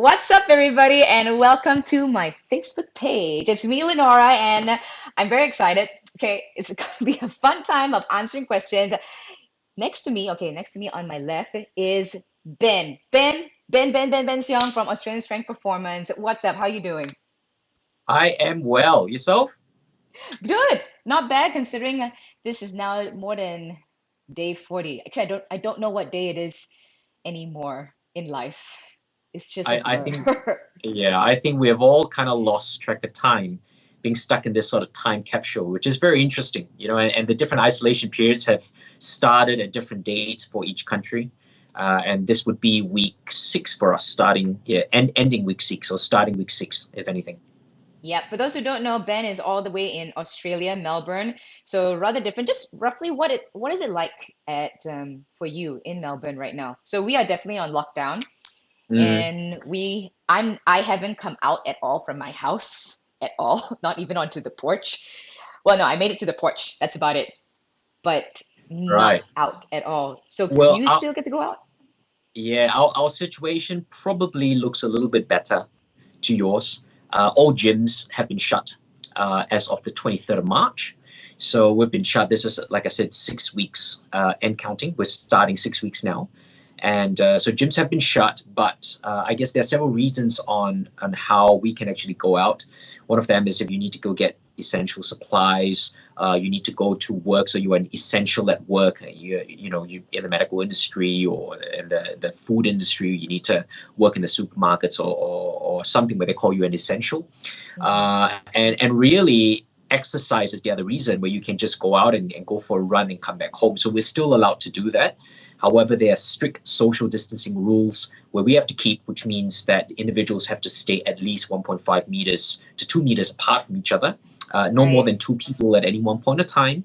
What's up, everybody, and welcome to my Facebook page. It's me, Linora, and I'm very excited. Okay, it's going to be a fun time of answering questions. Next to me on my left is Ben Siong from Australian Strength Performance. What's up? How you doing? I am well. Yourself? Good, not bad considering this is now more than day 40. Actually, I don't know what day it is anymore in life. It's just a I think, blur. yeah, I think we have all kind of lost track of time, being stuck in this sort of time capsule, which is very interesting, and the different isolation periods have started at different dates for each country. And this would be week six for us, starting here and ending week six, or starting week six, if anything. Yeah, for those who don't know, Ben is all the way in Australia, Melbourne. So rather different. Just roughly what is it like at for you in Melbourne right now? So we are definitely on lockdown, Mm, and I haven't come out at all from my house at all, not even onto the porch. Well, no, I made it to the porch. That's about it, but not right. out at all. So do Well, you still get to go out? yeah, our situation probably looks a little bit better to yours. All gyms have been shut as of the 23rd of March. So we've been shut. This is, like I said, 6 weeks and counting. We're starting 6 weeks now. And so gyms have been shut, but I guess there are several reasons on how we can actually go out. One of them is if you need to go get essential supplies, you need to go to work, so you're an essential at work. You in the medical industry or in the food industry, you need to work in the supermarkets or something where they call you an essential. Mhm. And really, exercise is the other reason where you can just go out and go for a run and come back home. So we're still allowed to do that. However, there are strict social distancing rules where we have to keep, which means that individuals have to stay at least 1.5 meters to 2 meters apart from each other, no more Right. than two people at any one point of time.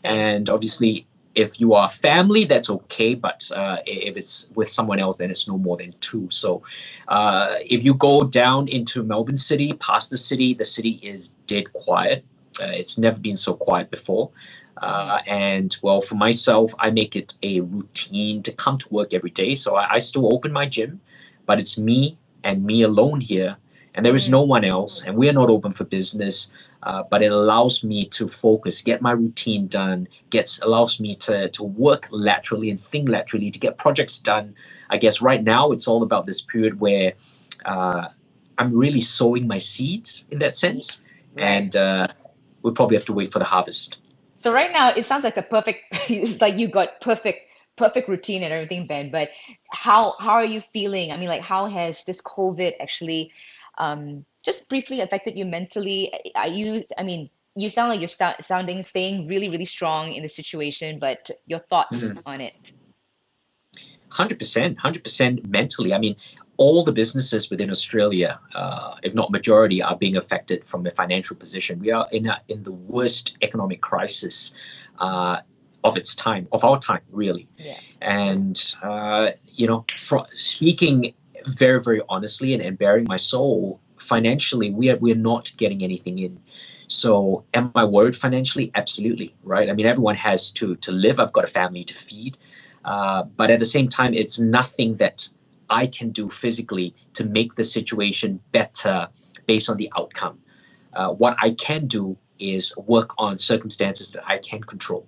Same. And obviously, if you are family, that's okay, but if it's with someone else, then it's no more than two. So if you go down into Melbourne City, past the city is dead quiet. It's never been so quiet before. Mhm. And well, for myself, I make it a routine to come to work every day. So I still open my gym, but it's me and me alone here, and there is no Mm. one else, and we are not open for business. But it allows me to focus, get my routine done, gets allows me to work laterally and think laterally to get projects done. I guess right now it's all about this period where uh, I'm really sowing my seeds in that Ye- sense, Right. and we'll probably have to wait for the harvest. So right now it sounds like the perfect it's like you got perfect routine and everything, Ben, but how are you feeling? I mean, like how has this COVID actually just briefly affected you mentally? I mean, you sound like you're staying really strong in the situation, but your thoughts Mhm. on it. 100%, 100% mentally. I mean, all the businesses within Australia, if not majority, are being affected from a financial position. We are in the worst economic crisis of its time, of our time, really. Yeah. And speaking very, very honestly and bearing my soul, financially, we're not getting anything in. So, am I worried financially? Absolutely, right? I mean, everyone has to live. I've got a family to feed. But at the same time, it's nothing that I can do physically to make the situation better based on the outcome. What I can do is work on circumstances that I can control.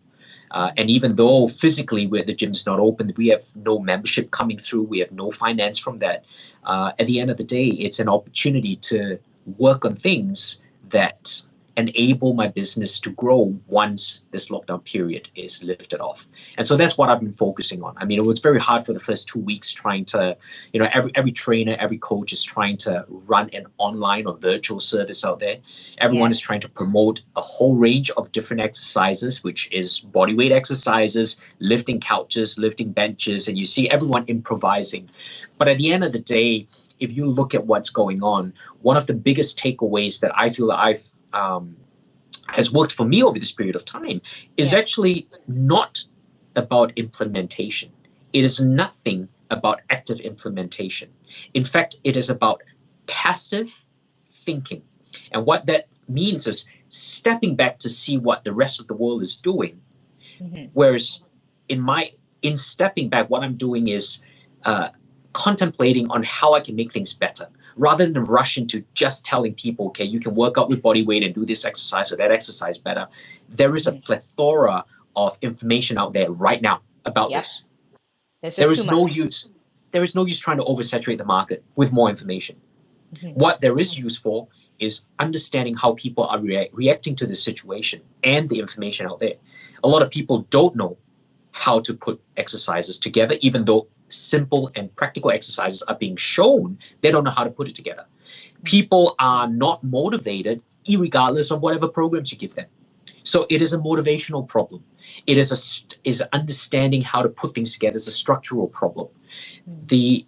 Mhm. And even though physically where the gym's not open, we have no membership coming through, we have no finance from that. At the end of the day, it's an opportunity to work on things that enable my business to grow once this lockdown period is lifted off. And so that's what I've been focusing on. I mean, it was very hard for the first 2 weeks trying to, every trainer, every coach is trying to run an online or virtual service out there. Everyone Yeah. is trying to promote a whole range of different exercises, which is bodyweight exercises, lifting couches, lifting benches, and you see everyone improvising. But at the end of the day, if you look at what's going on, one of the biggest takeaways that I feel that I've has worked for me over this period of time is Yeah. actually not about implementation. It is nothing about active implementation. In fact, it is about passive thinking. And what that means is stepping back to see what the rest of the world is doing. Hmm. Whereas in my in stepping back, what I'm doing is uh, contemplating on how I can make things better, rather than rush into just telling people, okay, you can work out with body weight and do this exercise or that exercise better. There is a plethora of information out there right now about Yep. this. There's There just too is no much. use. There is no use trying to oversaturate the market with more information. What there is use for is understanding how people are reacting to the situation and the information out there. A lot of people don't know how to put exercises together, even though simple and practical exercises are being shown. They don't know how to put it together. People are not motivated, irregardless of whatever programs you give them. So it is a motivational problem. It is understanding how to put things together as a structural problem. The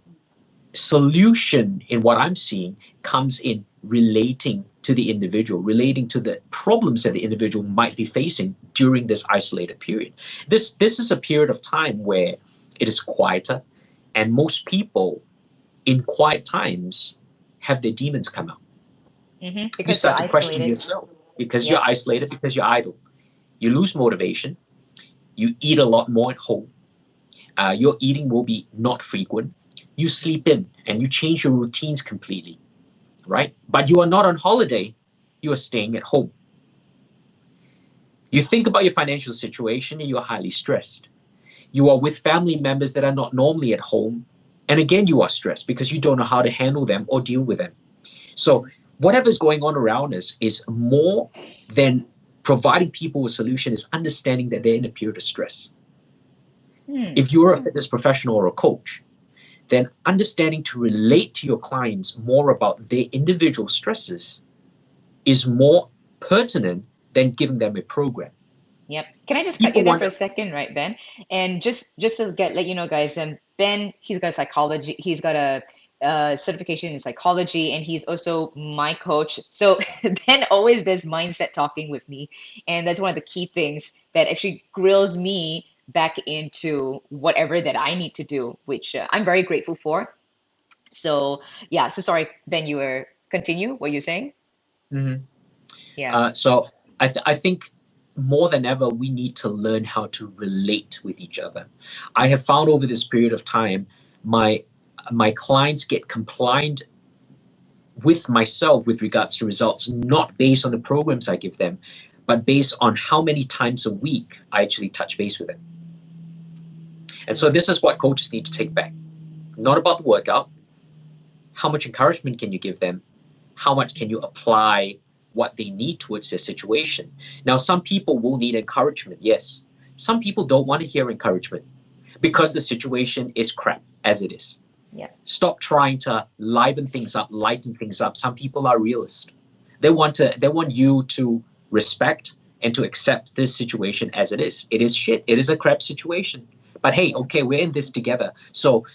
solution in what I'm seeing comes in relating to the individual, relating to the problems that the individual might be facing during this isolated period. This is a period of time where it is quieter, and most people in quiet times have their demons come out. You Because you're start to question isolated. yourself because Yep. you're isolated, because you're idle. You lose motivation. You eat a lot more at home. Your eating will be not frequent. You sleep in and you change your routines completely, right? But you are not on holiday. You are staying at home. You think about your financial situation and you are highly stressed. You are with family members that are not normally at home. And again, you are stressed because you don't know how to handle them or deal with them. So whatever's going on around us is more than providing people with a solution, is understanding that they're in a period of stress. If you're a fitness professional or a coach, then understanding to relate to your clients more about their individual stresses is more pertinent than giving them a program. Yep. Can I just cut you People there for want a second, right, Ben? And just to let you know, guys, Ben, he's got psychology. He's got a certification in psychology, and he's also my coach. So Ben always does mindset talking with me, and that's one of the key things that actually grills me back into whatever that I need to do, which I'm very grateful for. So yeah. So sorry, Ben, you were continue what you're saying? Mhm. Yeah. So I think more than ever, we need to learn how to relate with each other. I have found over this period of time, my clients get compliant with myself with regards to results, not based on the programs I give them, but based on how many times a week I actually touch base with them. And so this is what coaches need to take back. Not about the workout. How much encouragement can you give them? How much can you apply what they need towards their situation? Now, some people will need encouragement, yes. Some people don't want to hear encouragement because the situation is crap as it is. Yeah. Stop trying to liven things up, lighten things up. Some people are realists. They want you to respect and to accept this situation as it is. It is shit. It is a crap situation. But hey, okay, we're in this together. So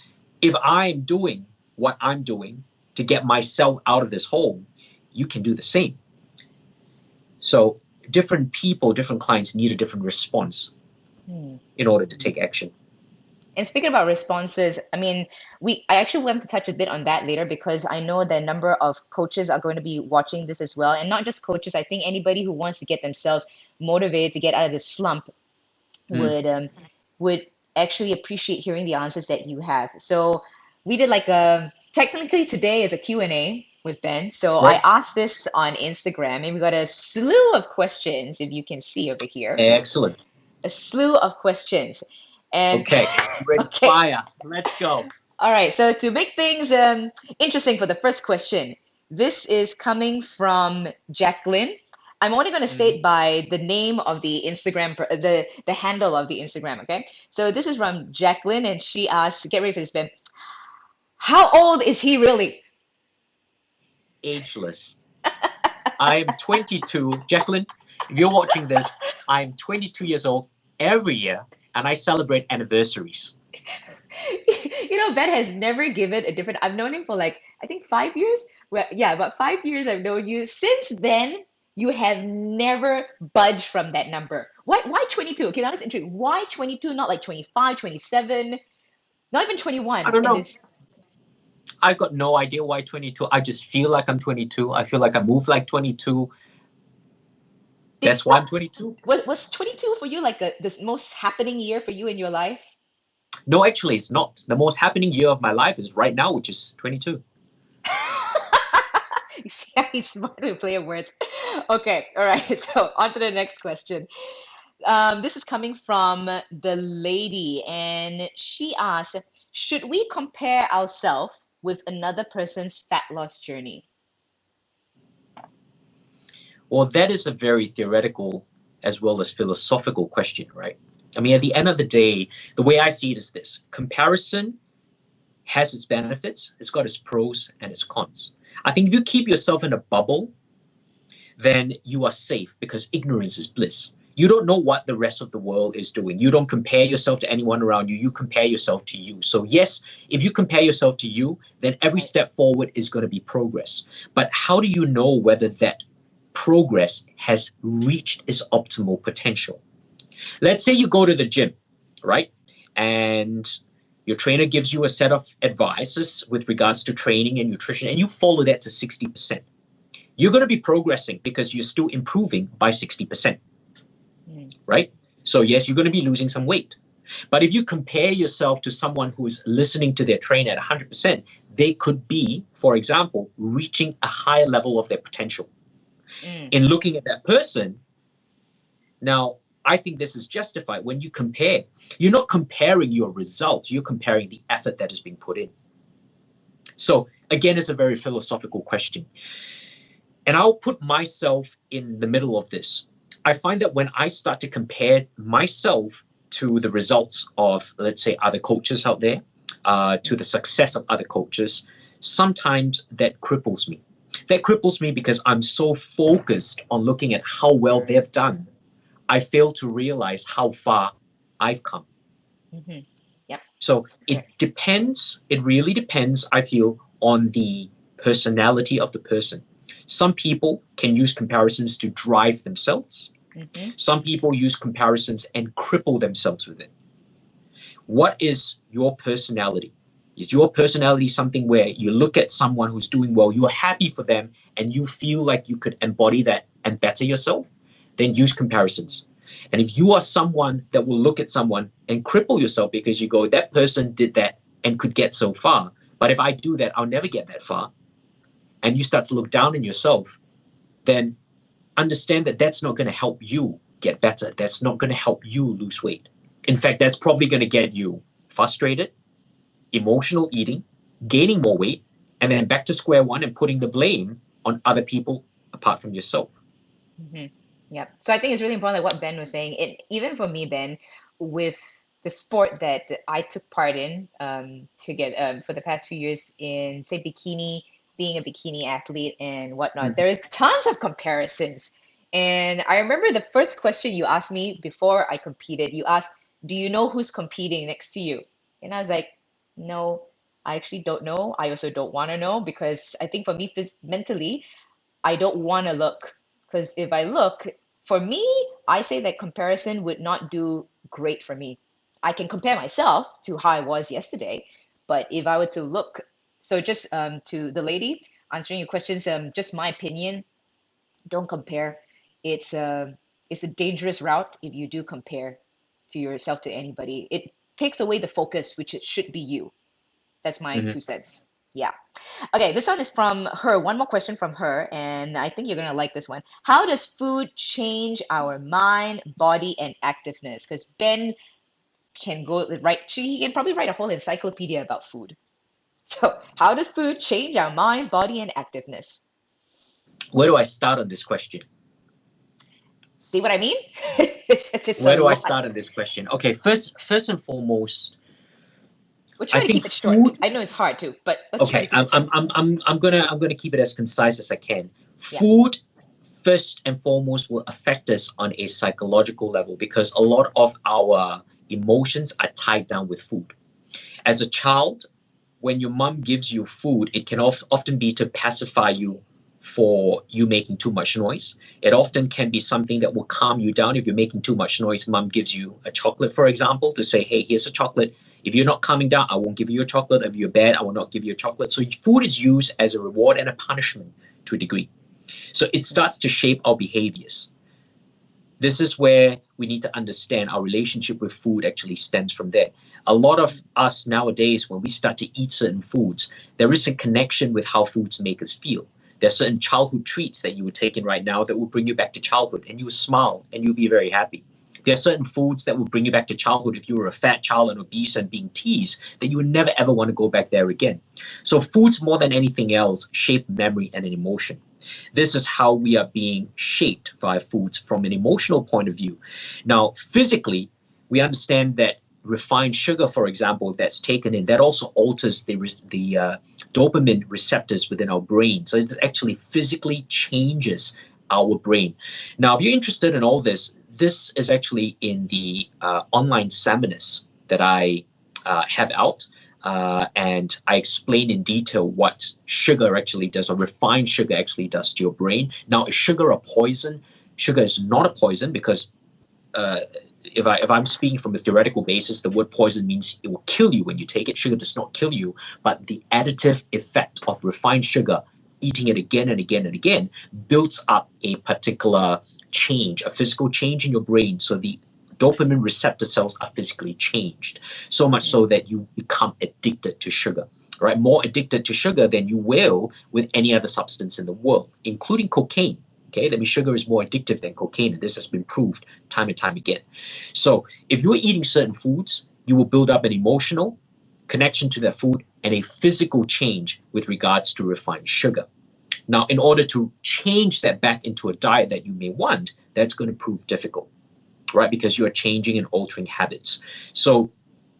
if I'm doing what I'm doing to get myself out of this hole, you can do the same. So different people, different clients need a different response in order to take action. And speaking about responses, I mean, I actually want to touch a bit on that later because I know that a number of coaches are going to be watching this as well. And not just coaches, I think anybody who wants to get themselves motivated to get out of this slump Mm. would actually appreciate hearing the answers that you have. So we did like technically today is a Q&A with Ben. So I Right. asked this on Instagram and we got a slew of questions, if you can see over here, Excellent. a slew of questions. And Okay. Ready, okay, fire. Let's go. all right, so to make things interesting for the first question, this is coming from Jacqueline. I'm only going to Mhm. state by the name of the Instagram, the handle of the Instagram, okay? So this is from Jacqueline, and she asks, get ready for this, Ben. How old is he really? Ageless. I am 22. Jacqueline, if you're watching this, I'm 22 years old every year, and I celebrate anniversaries. Ben has never given a different. I've known him for like I think 5 years. Well, yeah, about 5 years I've known you. Since then, you have never budged from that number. Why 22? Okay, now that's interesting. Why 22? Not like 25, 27, not even I 21 don't in know. this. I've got no idea why 22. I just feel like I'm 22. I feel like I move like 22. Did That's why some I'm 22. was 22 for you like this most happening year for you in your life? No, actually, it's not. The most happening year of my life is right now, which is 22. You see how he's smart with play of words. Okay, all right. So on to the next question. This is coming from the lady, and she asks, should we compare ourselves with another person's fat loss journey? Well, that is a very theoretical as well as philosophical question, right? I mean, at the end of the day, the way I see it is this: comparison has its benefits, it's got its pros and its cons. I think if you keep yourself in a bubble, then you are safe because ignorance is bliss. You don't know what the rest of the world is doing. You don't compare yourself to anyone around you. You compare yourself to you. So, yes, if you compare yourself to you, then every Right. step forward is going to be progress. But how do you know whether that progress has reached its optimal potential? Let's say you go to the gym, right? And your trainer gives you a set of advices with regards to training and nutrition, and you follow that to 60%. You're going to be progressing because you're still improving by 60%, Mm. right? So, yes, you're going to be losing some weight. But if you compare yourself to someone who is listening to their trainer at 100%, they could be, for example, reaching a higher level of their potential. Mm. In looking at that person, now, I think this is justified. When you compare, you're not comparing your results, you're comparing the effort that is being put in. So, again, it's a very philosophical question. And I'll put myself in the middle of this. I find that when I start to compare myself to the results of, let's say, other coaches out there, to the success of other coaches, sometimes that cripples me. That cripples me because I'm so focused on looking at how well they've done. I fail to realize how far I've come. Hmm. Yep. So it Correct. depends, it really depends, I feel, on the personality of the person. Some people can use comparisons to drive themselves. Hmm. Some people use comparisons and cripple themselves with it. What is your personality? Is your personality something where you look at someone who's doing well, you're happy for them, and you feel like you could embody that and better yourself? Then use comparisons. And if you are someone that will look at someone and cripple yourself because you go, that person did that and could get so far, but if I do that, I'll never get that far, and you start to look down on yourself, then understand that that's not going to help you get better. That's not going to help you lose weight. In fact, that's probably going to get you frustrated, emotional eating, gaining more weight, and then back to square one and putting the blame on other people apart from yourself. Hmm. Yep. So I think it's really important, like what Ben was saying. It even for me, Ben, with the sport that I took part in to get for the past few years in say bikini, being a bikini athlete and whatnot. There is tons of comparisons, and I remember the first question you asked me before I competed. You asked, "Do you know who's competing next to you?" And I was like, "No, I actually don't know. I also don't want to know because I think for me, mentally." I don't want to look because if I look, for me, I say that comparison would not do great for me. I can compare myself to how I was yesterday, but if I were to look, so just to the lady answering your questions, just my opinion, don't compare. It's it's a dangerous route if you do compare to yourself to anybody. It takes away the focus, which it should be you. That's my Mm-hmm. 2 cents. Yeah. Okay, this one is from her. One more question from her, and I think you're gonna like this one. How does food change our mind, body, and activeness? Because Ben can go write. He can probably write a whole encyclopedia about food. So, how does food change our mind, body, and activeness? Where do I start on this question? See what I mean? It's a Where do I lot. start on this question? Okay, first and foremost, We'll I try to think keep it short. food. I know it's hard too, but let's try to Okay, keep it short. I'm gonna keep it as concise as I can. Yeah. Food, first and foremost, will affect us on a psychological level because a lot of our emotions are tied down with food. As a child, when your mom gives you food, it can often be to pacify you for you making too much noise. It often can be something that will calm you down if you're making too much noise. Mom gives you a chocolate, for example, to say, hey, here's a chocolate. If you're not calming down, I won't give you a chocolate. If you're bad, I will not give you a chocolate. So food is used as a reward and a punishment to a degree. So it starts to shape our behaviors. This is where we need to understand our relationship with food actually stems from there. A lot of us nowadays, when we start to eat certain foods, there is a connection with how foods make us feel. There's certain childhood treats that you would take in right now that will bring you back to childhood, and you will smile and you'll be very happy. There are certain foods that will bring you back to childhood if you were a fat child and obese and being teased, that you would never ever want to go back there again. So foods, more than anything else, shape memory and an emotion. This is how we are being shaped via foods from an emotional point of view. Now, physically, we understand that refined sugar, for example, that's taken in, that also alters the dopamine receptors within our brain. So it actually physically changes our brain. Now, if you're interested in all this, this is actually in the online seminars that I have out. And I explain in detail what sugar actually does, or refined sugar actually does to your brain. Now, is sugar a poison? Sugar is not a poison, because if I'm speaking from a theoretical basis, the word poison means it will kill you when you take it. Sugar does not kill you, but the additive effect of refined sugar, eating it again and again and again, builds up a particular change, a physical change in your brain. So the dopamine receptor cells are physically changed, so much so that you become addicted to sugar, right? More addicted to sugar than you will with any other substance in the world, including cocaine. Okay, that means sugar is more addictive than cocaine, and this has been proved time and time again. So if you're eating certain foods, you will build up an emotional connection to that food and a physical change with regards to refined sugar. Now, in order to change that back into a diet that you may want, that's going to prove difficult, right? Because you are changing and altering habits. So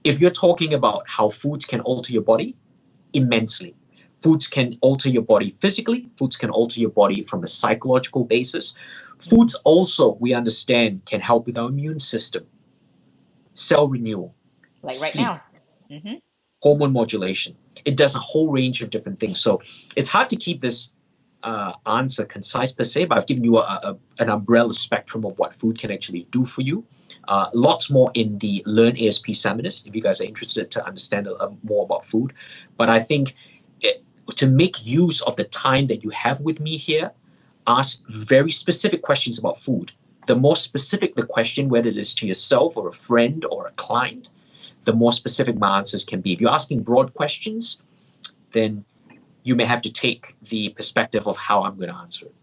if you're talking about how foods can alter your body, immensely. Foods can alter your body physically. Foods can alter your body from a psychological basis. Foods also, we understand, can help with our immune system, cell renewal, Like right sleep, now. Hmm. hormone modulation. It does a whole range of different things. So it's hard to keep this answer concise per se, but I've given you an umbrella spectrum of what food can actually do for you. Lots more in the Learn ASP seminars if you guys are interested to understand more about food. But I think to make use of the time that you have with me here, ask very specific questions about food. The more specific the question, whether it is to yourself or a friend or a client, the more specific my answers can be. If you're asking broad questions, then you may have to take the perspective of how I'm going to answer it.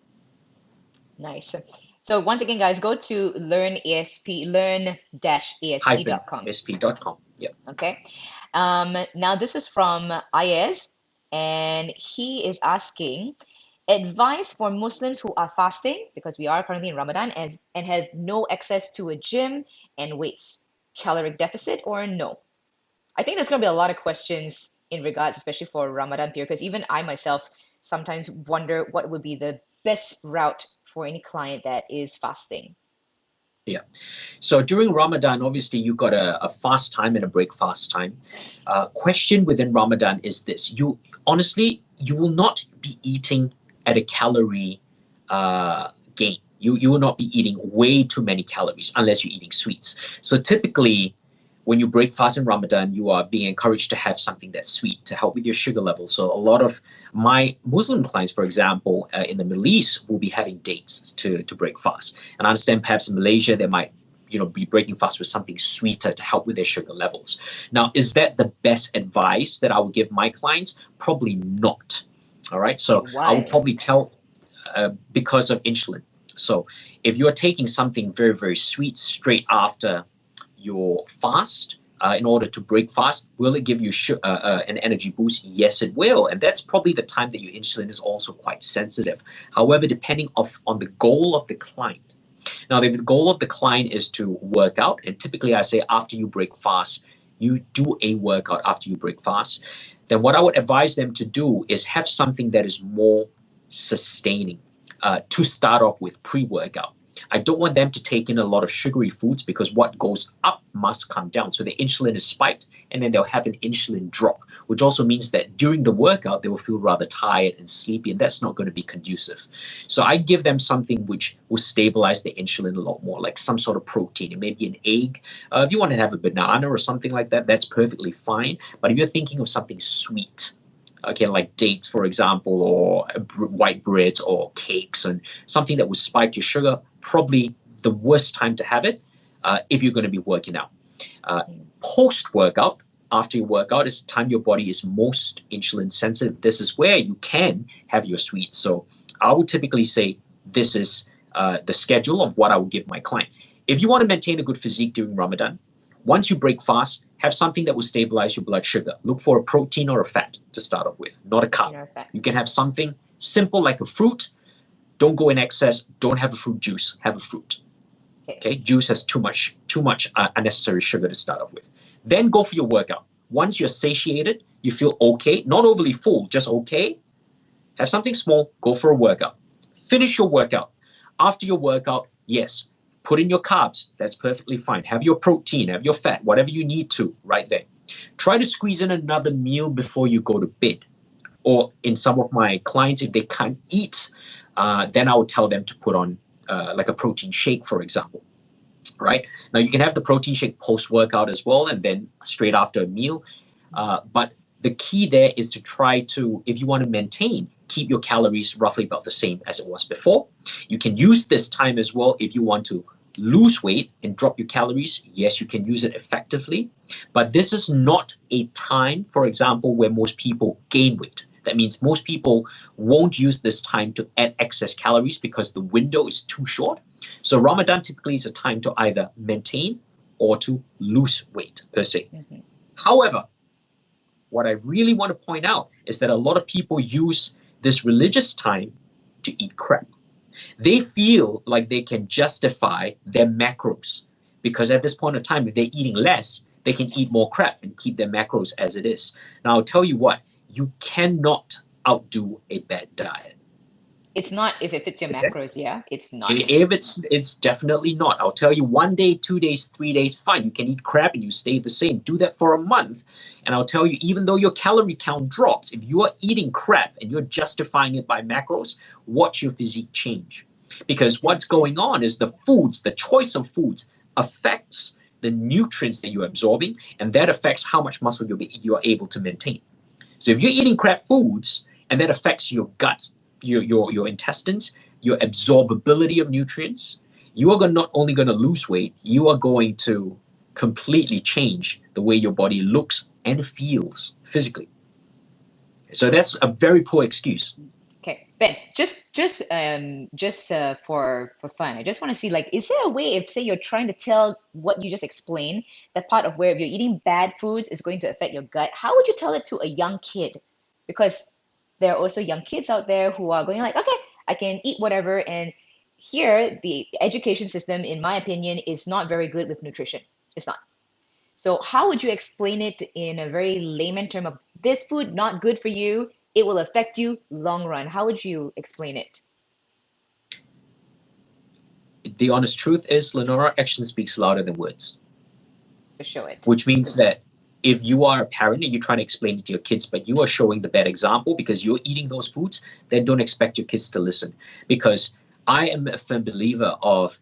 Nice. So once again, guys, go to Hyphen learn-asp.com. sp.com. Yeah. Okay. Now this is from Ayez, and he is asking advice for Muslims who are fasting, because we are currently in Ramadan, and have no access to a gym and weights. Caloric deficit or no? I think there's going to be a lot of questions in regards, especially for Ramadan period, because even I myself sometimes wonder what would be the best route for any client that is fasting. Yeah. So during Ramadan, obviously you've got a fast time and a break fast time. Question within Ramadan is this: you honestly, you will not be eating at a calorie gain. You will not be eating way too many calories unless you're eating sweets. So typically, when you break fast in Ramadan, you are being encouraged to have something that's sweet to help with your sugar level. So a lot of my Muslim clients, for example, in the Middle East, will be having dates to break fast. And I understand perhaps in Malaysia, they might be breaking fast with something sweeter to help with their sugar levels. Now, is that the best advice that I would give my clients? Probably not. All right. So I would Why? probably tell because of insulin. So if you're taking something very, very sweet straight after your fast, in order to break fast, will it give you an energy boost? Yes, it will. And that's probably the time that your insulin is also quite sensitive. However, depending on the goal of the client. Now, if the goal of the client is to work out, and typically I say after you break fast, you do a workout after you break fast, then what I would advise them to do is have something that is more sustaining to start off with pre-workout. I don't want them to take in a lot of sugary foods, because what goes up must come down. So the insulin is spiked, and then they'll have an insulin drop, which also means that during the workout, they will feel rather tired and sleepy, and that's not going to be conducive. So I give them something which will stabilize the insulin a lot more, like some sort of protein. It may be an egg. If you want to have a banana or something like that, that's perfectly fine. But if you're thinking of something sweet, okay, like dates, for example, or white breads or cakes, and something that will spike your sugar, probably the worst time to have it if you're going to be working out. Post-workout, after your workout is the time your body is most insulin sensitive. This is where you can have your sweets. So I would typically say this is the schedule of what I would give my client. If you want to maintain a good physique during Ramadan, once you break fast, have something that will stabilize your blood sugar. Look for a protein or a fat to start off with, not a carb. You can have something simple like a fruit. Don't go in excess. Don't have a fruit juice. Have a fruit. Okay, juice has too much unnecessary sugar to start off with. Then go for your workout. Once you're satiated, you feel okay, not overly full, just okay. Have something small. Go for a workout. Finish your workout. After your workout, yes, put in your carbs. That's perfectly fine. Have your protein, have your fat, whatever you need to right there. Try to squeeze in another meal before you go to bed. Or in some of my clients, if they can't eat, then I would tell them to put on like a protein shake, for example. Right? Now, you can have the protein shake post-workout as well, and then straight after a meal. But the key there is to try to, if you want to maintain, keep your calories roughly about the same as it was before. You can use this time as well if you want to lose weight and drop your calories. Yes, you can use it effectively, but this is not a time, for example, where most people gain weight. That means most people won't use this time to add excess calories because the window is too short. So Ramadan typically is a time to either maintain or to lose weight per se. Mm-hmm. However, what I really want to point out is that a lot of people use this religious time to eat crap. They feel like they can justify their macros because at this point in time, if they're eating less, they can eat more crap and keep their macros as it is. Now, I'll tell you what, you cannot outdo a bad diet. It's not if it fits your macros, yeah? It's not. If it's definitely not. I'll tell you 1 day, 2 days, 3 days, fine. You can eat crap and you stay the same. Do that for a month. And I'll tell you, even though your calorie count drops, if you are eating crap and you're justifying it by macros, watch your physique change. Because what's going on is the foods, the choice of foods affects the nutrients that you're absorbing, and that affects how much muscle you are able to maintain. So if you're eating crap foods and that affects your gut, your intestines, your absorbability of nutrients, you are not only going to lose weight, you are going to completely change the way your body looks and feels physically. So that's a very poor excuse. Okay, Ben, just for fun, I just want to see, like, is there a way, if say you're trying to tell what you just explained, that part of where if you're eating bad foods is going to affect your gut, how would you tell it to a young kid? Because there are also young kids out there who are going like, okay, I can eat whatever, and here the education system, in my opinion, is not very good with nutrition. It's not. So how would you explain it in a very layman term of this food not good for you? It will affect you long run. How would you explain it? The honest truth is, Linora, action speaks louder than words. So show it. Which means that if you are a parent and you're trying to explain it to your kids, but you are showing the bad example because you're eating those foods, then don't expect your kids to listen. Because I am a firm believer of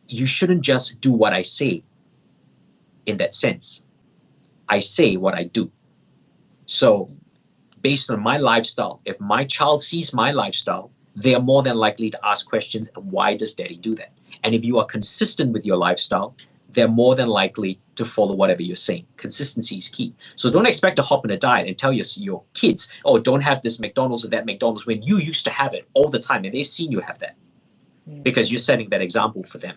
you shouldn't just do what I say in that sense. I say what I do. So based on my lifestyle, if my child sees my lifestyle, they are more than likely to ask questions, and why does daddy do that? And if you are consistent with your lifestyle, they're more than likely to follow whatever you're saying. Consistency is key. So don't expect to hop on a diet and tell your kids, oh, don't have this McDonald's or that McDonald's when you used to have it all the time and they've seen you have that because you're setting that example for them.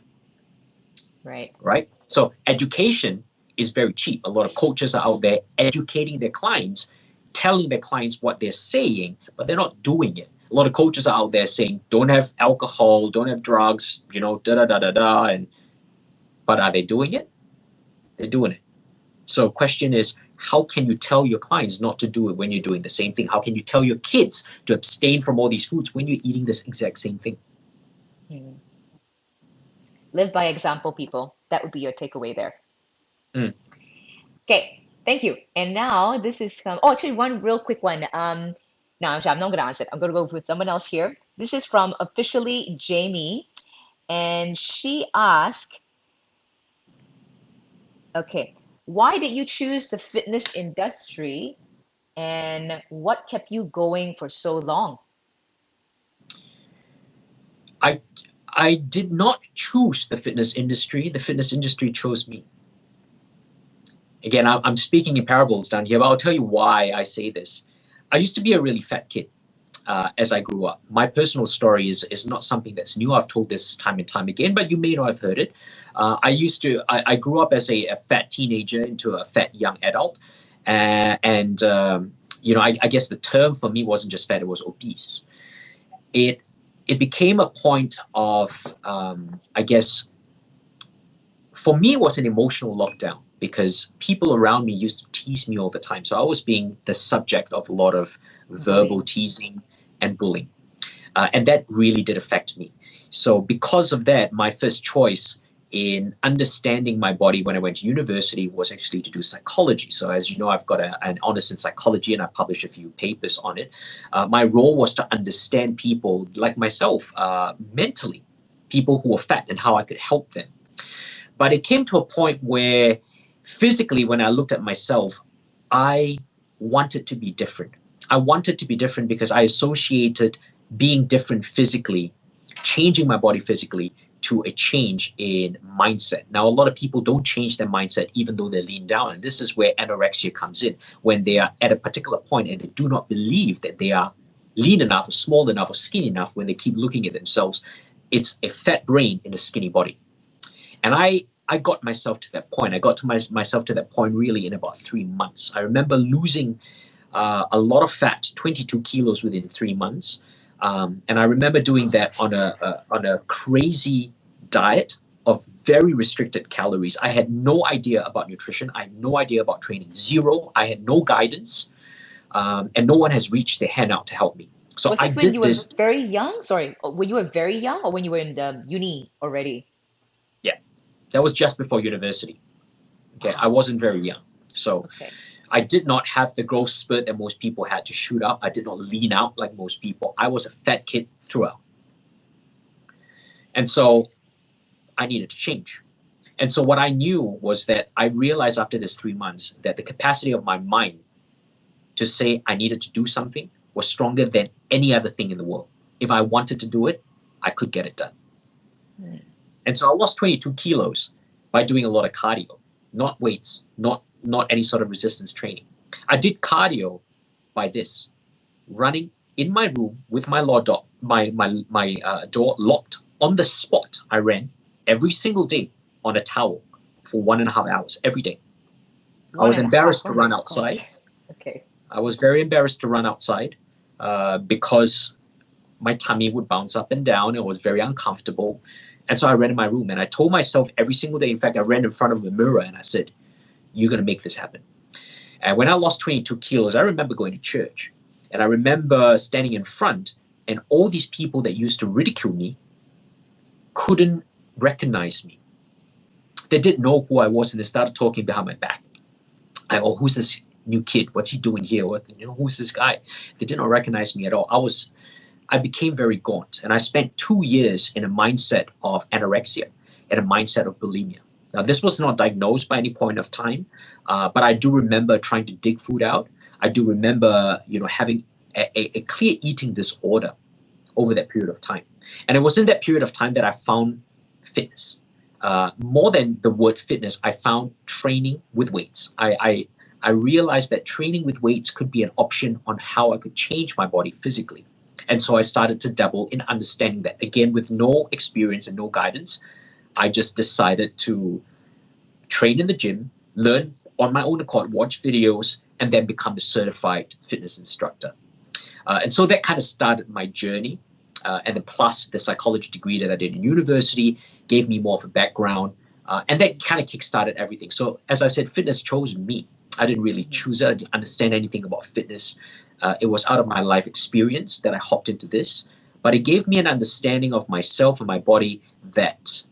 Right? So education is very cheap. A lot of coaches are out there educating their clients, telling their clients what they're saying, but they're not doing it. A lot of coaches are out there saying, don't have alcohol, don't have drugs, but are they doing it? They're doing it. So question is, how can you tell your clients not to do it when you're doing the same thing? How can you tell your kids to abstain from all these foods when you're eating this exact same thing? Live by example, people. That would be your takeaway there. Okay, thank you. And now this is actually one real quick one. No, I'm not going to answer it. I'm going to go with someone else here. This is from officially Jamie, and she asked, okay, why did you choose the fitness industry, and what kept you going for so long? I did not choose the fitness industry. The fitness industry chose me. Again, I'm speaking in parables down here, but I'll tell you why I say this. I used to be a really fat kid as I grew up. My personal story is not something that's new. I've told this time and time again, but you may not have heard it. I grew up as a fat teenager into a fat young adult. And I guess the term for me wasn't just fat, it was obese. It, it became a point of, I guess, for me, it was an emotional lockdown because people around me used to tease me all the time. So I was being the subject of a lot of verbal Bullying. teasing and bullying. And that really did affect me. So because of that, my first choice in understanding my body when I went to university was actually to do psychology. So as you know, I've got an honors in psychology and I published a few papers on it. My role was to understand people like myself mentally, people who were fat and how I could help them. But it came to a point where physically, when I looked at myself, I wanted to be different. I wanted to be different because I associated being different physically, changing my body physically, to a change in mindset. Now, a lot of people don't change their mindset even though they're lean down. And this is where anorexia comes in, when they are at a particular point and they do not believe that they are lean enough or small enough or skinny enough. When they keep looking at themselves, it's a fat brain in a skinny body. And I got myself to that point. I got to myself to that point really in about 3 months. I remember losing a lot of fat, 22 kilos within 3 months. And I remember doing that on a crazy diet of very restricted calories. I had no idea about nutrition. I had no idea about training. Zero. I had no guidance. And no one has reached their hand out to help me. So Was I this when did you were this. very young? Sorry, when you were very young or when you were in the uni already? Yeah, that was just before university. Okay, I Ah, wasn't very young. So okay. I did not have the growth spurt that most people had to shoot up. I did not lean out like most people. I was a fat kid throughout. And so I needed to change. And so what I knew was that I realized after this 3 months that the capacity of my mind to say I needed to do something was stronger than any other thing in the world. If I wanted to do it, I could get it done. Mm. And so I lost 22 kilos by doing a lot of cardio, not weights, not any sort of resistance training. I did cardio by this, running in my room with my door locked on the spot. I ran every single day on a towel for 1.5 hours every day. I One was and a half. embarrassed to Oh my run outside. gosh. Okay. I was very embarrassed to run outside because my tummy would bounce up and down. It was very uncomfortable. And so I ran in my room and I told myself every single day, in fact, I ran in front of a mirror and I said, you're going to make this happen. And when I lost 22 kilos, I remember going to church and I remember standing in front and all these people that used to ridicule me couldn't recognize me. They didn't know who I was and they started talking behind my back. Oh, who's this new kid? What's he doing here? Who's this guy? They did not recognize me at all. I became very gaunt and I spent 2 years in a mindset of anorexia and a mindset of bulimia. Now, this was not diagnosed by any point of time, but I do remember trying to dig food out. I do remember, having a clear eating disorder over that period of time. And it was in that period of time that I found fitness. More than the word fitness, I found training with weights. I realized that training with weights could be an option on how I could change my body physically. And so I started to dabble in understanding that. Again, with no experience and no guidance, I just decided to train in the gym, learn on my own accord, watch videos, and then become a certified fitness instructor. And so that kind of started my journey. And then plus the psychology degree that I did in university gave me more of a background. And that kind of kickstarted everything. So as I said, fitness chose me. I didn't really choose it. I didn't understand anything about fitness. It was out of my life experience that I hopped into this. But it gave me an understanding of myself and my body that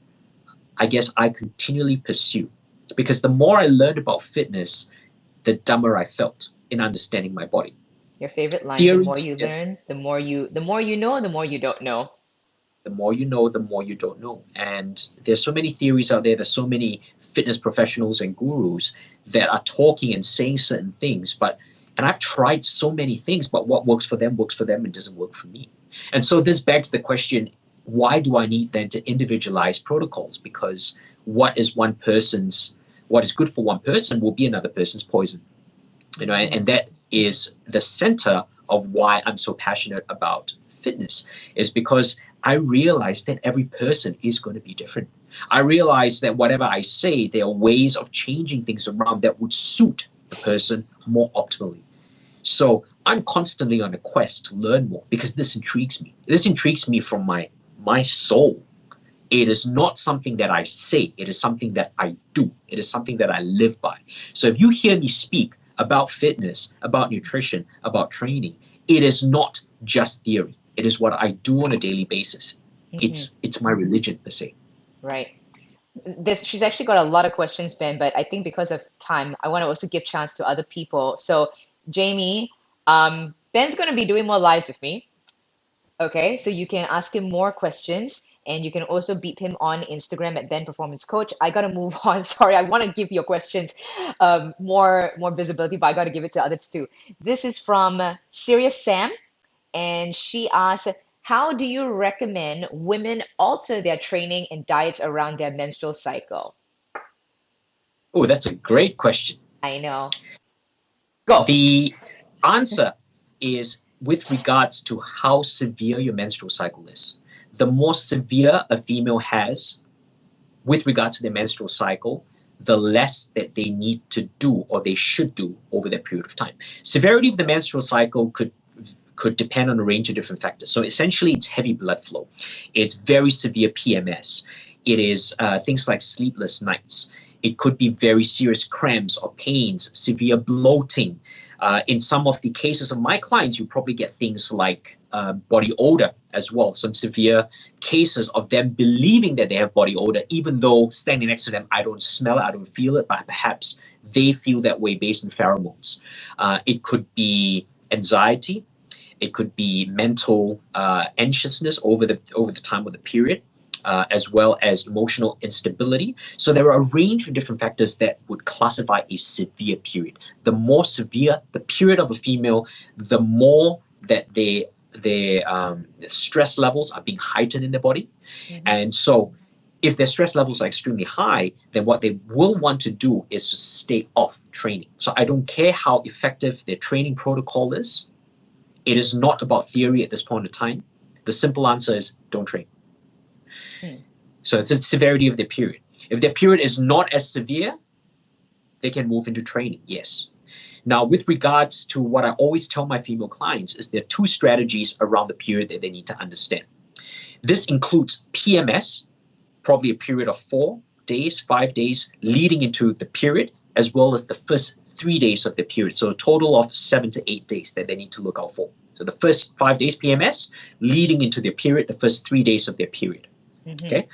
I guess I continually pursue. Because the more I learned about fitness, the dumber I felt in understanding my body. Your favorite line, the more Theories, you yes. learn, the more you know, the more you don't know. The more you know, the more you don't know. And there's so many theories out there. There's so many fitness professionals and gurus that are talking and saying certain things. And I've tried so many things, but what works for them and doesn't work for me. And so this begs the question, why do I need then to individualize protocols? Because what is one person's what is good for one person will be another person's poison. And that is the center of why I'm so passionate about fitness, is because I realize that every person is going to be different. I realize that whatever I say, there are ways of changing things around that would suit the person more optimally. So I'm constantly on a quest to learn more because this intrigues me. This intrigues me from my soul. It is not something that I say. It is something that I do. It is something that I live by. So if you hear me speak about fitness, about nutrition, about training, it is not just theory. It is what I do on a daily basis. It's my religion per se. Right. She's actually got a lot of questions, Ben, but I think because of time, I want to also give chance to other people. So, Jamie, Ben's going to be doing more lives with me. Okay, so you can ask him more questions, and you can also beat him on Instagram at Ben Performance Coach. I gotta move on. Sorry, I want to give your questions more visibility, but I gotta give it to others too. This is from Serious Sam, and she asks, "How do you recommend women alter their training and diets around their menstrual cycle?" Oh, that's a great question. I know. Go. The answer is with regards to how severe your menstrual cycle is. The more severe a female has with regards to their menstrual cycle, the less that they need to do or they should do over that period of time. Severity of the menstrual cycle could depend on a range of different factors. So essentially, it's heavy blood flow. It's very severe PMS. It is things like sleepless nights. It could be very serious cramps or pains, severe bloating. In some of the cases of my clients, you probably get things like body odor as well. Some severe cases of them believing that they have body odor, even though standing next to them, I don't smell it, I don't feel it, but perhaps they feel that way based on pheromones. It could be anxiety. It could be mental anxiousness over the time of the period. As well as emotional instability. So there are a range of different factors that would classify a severe period. The more severe the period of a female, the more that their stress levels are being heightened in their body. And so if their stress levels are extremely high, then what they will want to do is to stay off training. So I don't care how effective their training protocol is. It is not about theory at this point in time. The simple answer is don't train. So it's the severity of their period. If their period is not as severe, they can move into training, yes. Now, with regards to what I always tell my female clients is there are two strategies around the period that they need to understand. This includes PMS, probably a period of 4 days, 5 days leading into the period, as well as the first 3 days of the period. So a total of 7 to 8 days that they need to look out for. So the first 5 days PMS leading into their period, the first 3 days of their period. Okay.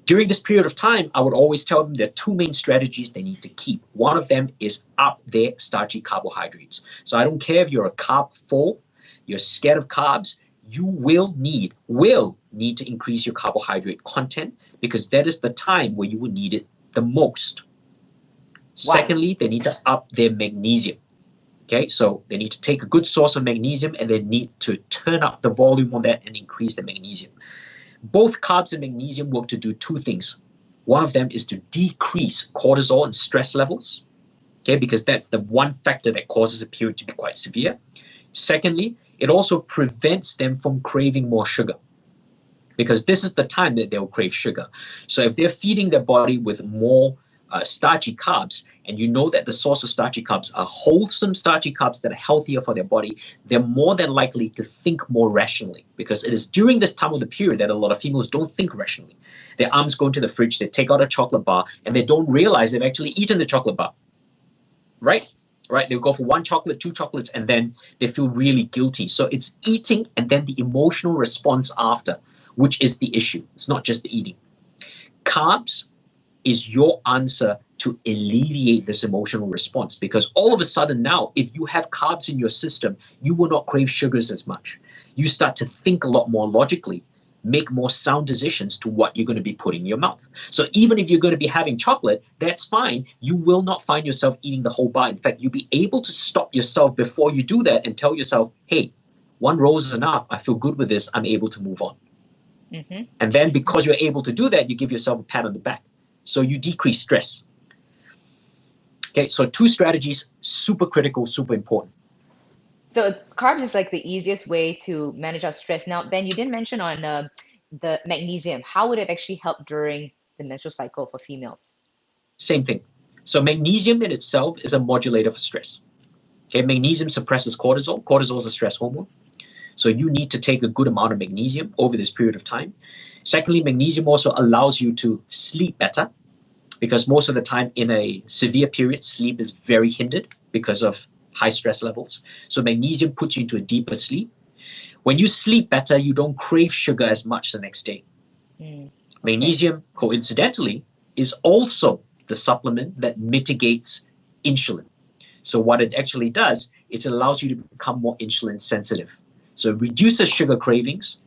During this period of time, I would always tell them there are two main strategies they need to keep. One of them is up their starchy carbohydrates. So I don't care if you're a carb phobe, you're scared of carbs, you will need to increase your carbohydrate content because that is the time where you will need it the most. Wow. Secondly, they need to up their magnesium. Okay, so they need to take a good source of magnesium and they need to turn up the volume on that and increase the magnesium. Both carbs and magnesium work to do two things. One of them is to decrease cortisol and stress levels, okay, because that's the one factor that causes a period to be quite severe. Secondly, it also prevents them from craving more sugar because this is the time that they'll crave sugar. So if they're feeding their body with more starchy carbs, and you know that the source of starchy carbs are wholesome starchy carbs that are healthier for their body, they're more than likely to think more rationally because it is during this time of the period that a lot of females don't think rationally. Their arms go into the fridge, they take out a chocolate bar, and they don't realize they've actually eaten the chocolate bar, right? They'll go for 1 chocolate, 2 chocolates, and then they feel really guilty. So it's eating and then the emotional response after, which is the issue. It's not just the eating. Carbs is your answer to alleviate this emotional response because all of a sudden now, if you have carbs in your system, you will not crave sugars as much. You start to think a lot more logically, make more sound decisions to what you're going to be putting in your mouth. So even if you're going to be having chocolate, that's fine. You will not find yourself eating the whole bar. In fact, you'll be able to stop yourself before you do that and tell yourself, hey, 1 roll is enough. I feel good with this. I'm able to move on. And then because you're able to do that, you give yourself a pat on the back. So you decrease stress. Okay, so two strategies, super critical, super important. So carbs is like the easiest way to manage our stress. Now, Ben, you didn't mention on the magnesium. How would it actually help during the menstrual cycle for females? Same thing. So magnesium in itself is a modulator for stress. Okay, magnesium suppresses cortisol. Cortisol is a stress hormone. So you need to take a good amount of magnesium over this period of time. Secondly, magnesium also allows you to sleep better because most of the time in a severe period, sleep is very hindered because of high stress levels. So magnesium puts you into a deeper sleep. When you sleep better, you don't crave sugar as much the next day. Okay. Magnesium, coincidentally, is also the supplement that mitigates insulin. So what it actually does, it allows you to become more insulin sensitive. So it reduces sugar cravings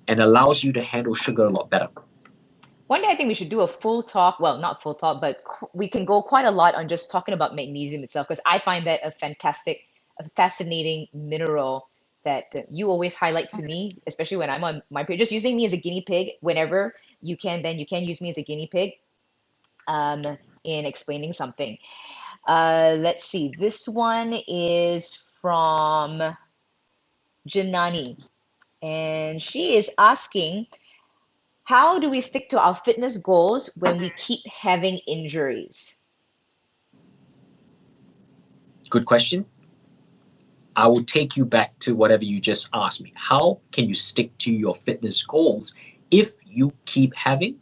and allows you to handle sugar a lot better. One day I think we should do a full talk. Well, not full talk, but we can go quite a lot on just talking about magnesium itself because I find that a fascinating mineral that you always highlight to me, especially when I'm on my period. Just using me as a guinea pig whenever you can, Ben, you can use me as a guinea pig in explaining something. Let's see. This one is from Janani, and she is asking, how do we stick to our fitness goals when we keep having injuries? Good question. I will take you back to whatever you just asked me. How can you stick to your fitness goals if you keep having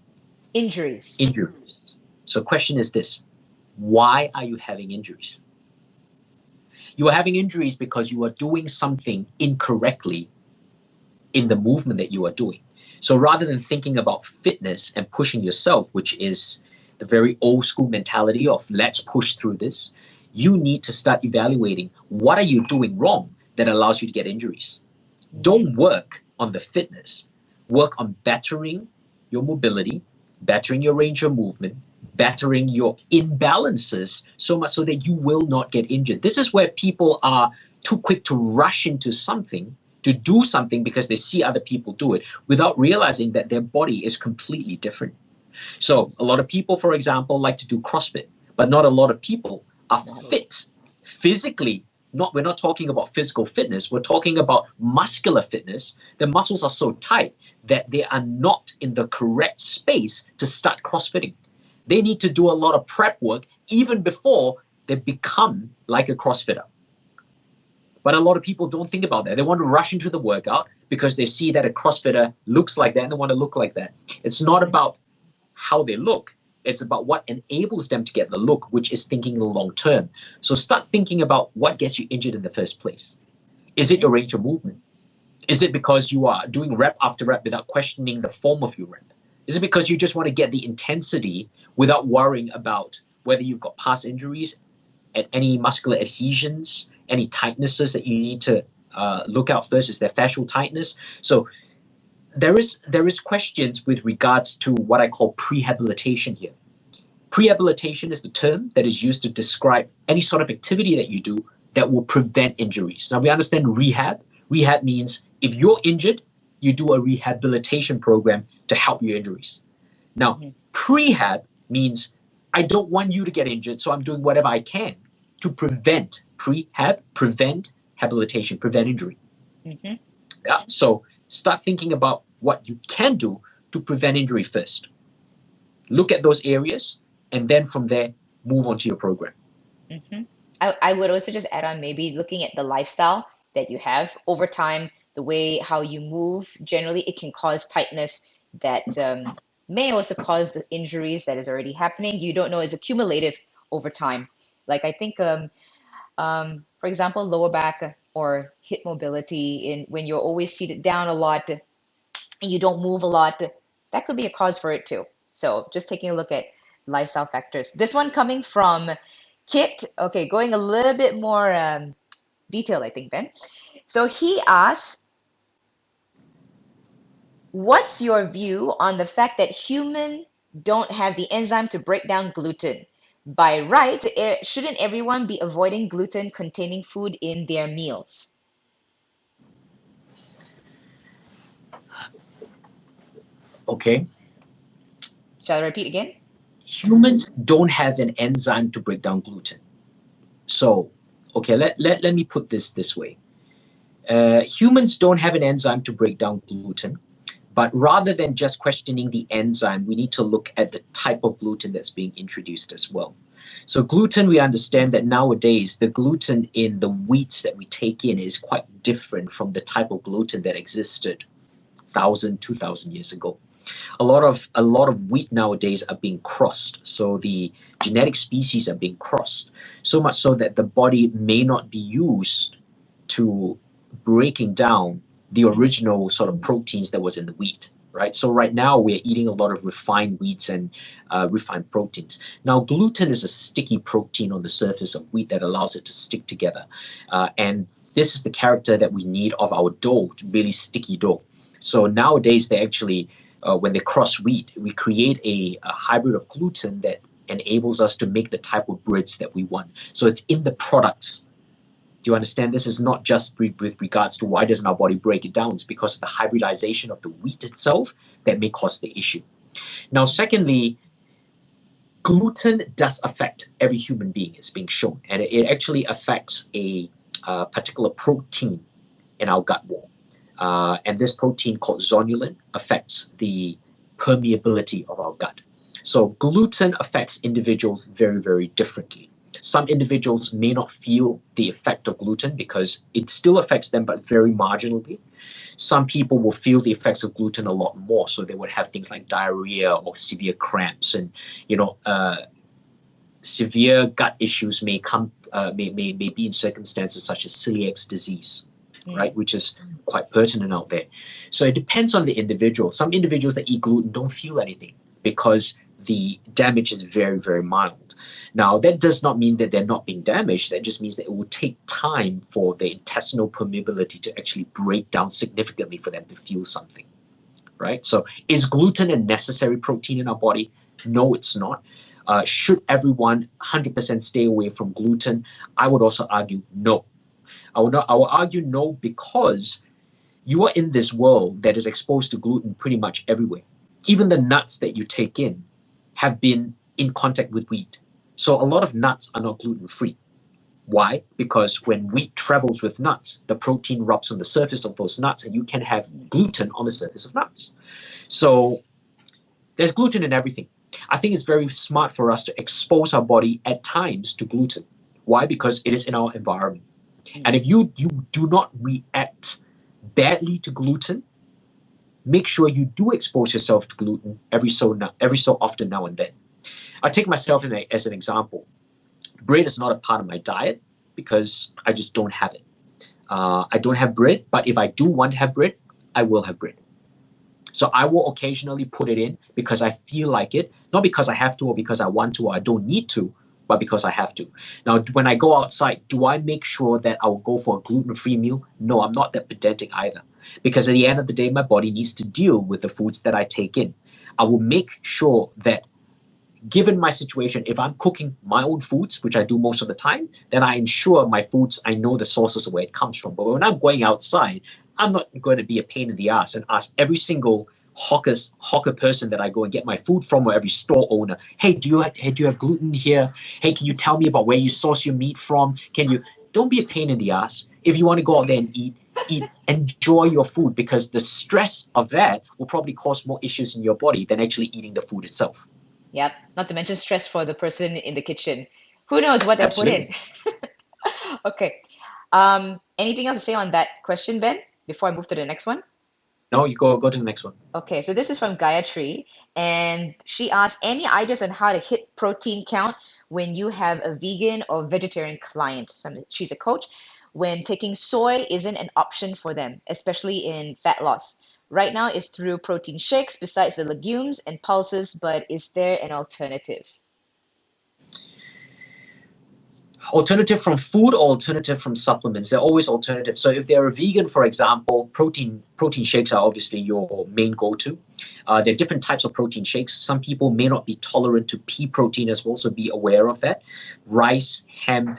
Injuries. injuries? So question is this, why are you having injuries? You are having injuries because you are doing something incorrectly in the movement that you are doing. So rather than thinking about fitness and pushing yourself, which is the very old school mentality of let's push through this, you need to start evaluating what are you doing wrong that allows you to get injuries. Don't work on the fitness. Work on bettering your mobility, bettering your range of movement, bettering your imbalances so much so that you will not get injured. This is where people are too quick to rush into something, to do something because they see other people do it without realizing that their body is completely different. So a lot of people, for example, like to do CrossFit, but not a lot of people are fit physically. We're not talking about physical fitness. We're talking about muscular fitness. The muscles are so tight that they are not in the correct space to start CrossFitting. They need to do a lot of prep work even before they become like a CrossFitter. But a lot of people don't think about that. They want to rush into the workout because they see that a CrossFitter looks like that and they want to look like that. It's not about how they look. It's about what enables them to get the look, which is thinking the long term. So start thinking about what gets you injured in the first place. Is it your range of movement? Is it because you are doing rep after rep without questioning the form of your rep? Is it because you just want to get the intensity without worrying about whether you've got past injuries, at any muscular adhesions, any tightnesses that you need to look out first? Is there fascial tightness? So there is questions with regards to what I call prehabilitation here. Prehabilitation is the term that is used to describe any sort of activity that you do that will prevent injuries. Now we understand rehab. Rehab means if you're injured, you do a rehabilitation program to help your injuries. Now, prehab means I don't want you to get injured, so I'm doing whatever I can to prevent prevent habilitation, prevent injury. Yeah. So start thinking about what you can do to prevent injury first. Look at those areas, and then from there, move on to your program. I would also just add on maybe looking at the lifestyle that you have over time, the way how you move. Generally, it can cause tightness that may also cause the injuries that is already happening. You don't know it's accumulative over time. Like I think, for example, lower back or hip mobility, in when you're always seated down a lot and you don't move a lot, that could be a cause for it too. So just taking a look at lifestyle factors. This one coming from Kit. Okay, going a little bit more detailed, I think, Ben. So he asks, what's your view on the fact that humans don't have the enzyme to break down gluten? By right, shouldn't everyone be avoiding gluten-containing food in their meals? Okay. Shall I repeat again? Humans don't have an enzyme to break down gluten. So, okay, let me put this way. Humans don't have an enzyme to break down gluten, but rather than just questioning the enzyme, we need to look at the type of gluten that's being introduced as well. So gluten, we understand that nowadays the gluten in the wheats that we take in is quite different from the type of gluten that existed 1,000, 2,000 years ago. A lot of wheat nowadays are being crossed, so the genetic species are being crossed, so much so that the body may not be used to breaking down the original sort of proteins that was in the wheat, right? So right now we're eating a lot of refined wheats and refined proteins. Now gluten is a sticky protein on the surface of wheat that allows it to stick together, and this is the character that we need of our dough, really sticky dough. So nowadays they actually, when they cross wheat, we create a hybrid of gluten that enables us to make the type of breads that we want. So it's in the products. Do you understand? This is not just with regards to why doesn't our body break it down. It's because of the hybridization of the wheat itself that may cause the issue. Now, secondly, gluten does affect every human being, it's being shown, and it actually affects a particular protein in our gut wall. And this protein called zonulin affects the permeability of our gut. So gluten affects individuals very, very differently. Some individuals may not feel the effect of gluten because it still affects them, but very marginally. Some people will feel the effects of gluten a lot more, so they would have things like diarrhea or severe cramps, and severe gut issues may be in circumstances such as celiac disease, right, which is quite pertinent out there. So it depends on the individual. Some individuals that eat gluten don't feel anything because the damage is very, very mild. Now, that does not mean that they're not being damaged. That just means that it will take time for the intestinal permeability to actually break down significantly for them to feel something, right? So is gluten a necessary protein in our body? No, it's not. Should everyone 100% stay away from gluten? I would also argue no. I will argue no, because you are in this world that is exposed to gluten pretty much everywhere. Even the nuts that you take in have been in contact with wheat. So a lot of nuts are not gluten-free. Why? Because when wheat travels with nuts, the protein rubs on the surface of those nuts, and you can have gluten on the surface of nuts. So there's gluten in everything. I think it's very smart for us to expose our body at times to gluten. Why? Because it is in our environment. And if you do not react badly to gluten, make sure you do expose yourself to gluten every so often now and then. I take myself as an example. Bread is not a part of my diet because I just don't have it. I don't have bread, but if I do want to have bread, I will have bread. So I will occasionally put it in because I feel like it, not because I have to or because I want to or I don't need to, but because I have to. Now, when I go outside, do I make sure that I will go for a gluten-free meal? No, I'm not that pedantic either. Because at the end of the day, my body needs to deal with the foods that I take in. I will make sure that, given my situation, if I'm cooking my own foods, which I do most of the time, then I ensure my foods, I know the sources of where it comes from. But when I'm going outside, I'm not going to be a pain in the ass and ask every single hawker person that I go and get my food from, or every store owner, hey, do you have gluten here? Hey, can you tell me about where you source your meat from? Don't be a pain in the ass. If you want to go out there and eat, enjoy your food, because the stress of that will probably cause more issues in your body than actually eating the food itself. Yep. Not to mention stress for the person in the kitchen. Who knows what they'll put in? Absolutely. Okay. Anything else to say on that question, Ben, before I move to the next one? No, you go to the next one. Okay, so this is from Gayatri, and she asked, any ideas on how to hit protein count when you have a vegan or vegetarian client? She's a coach. When taking soy isn't an option for them, especially in fat loss. Right now it's through protein shakes besides the legumes and pulses, but is there an alternative? Alternative from food or alternative from supplements? They're always alternatives. So if they're a vegan, for example, protein shakes are obviously your main go-to. There are different types of protein shakes. Some people may not be tolerant to pea protein as well, so be aware of that. Rice, hemp,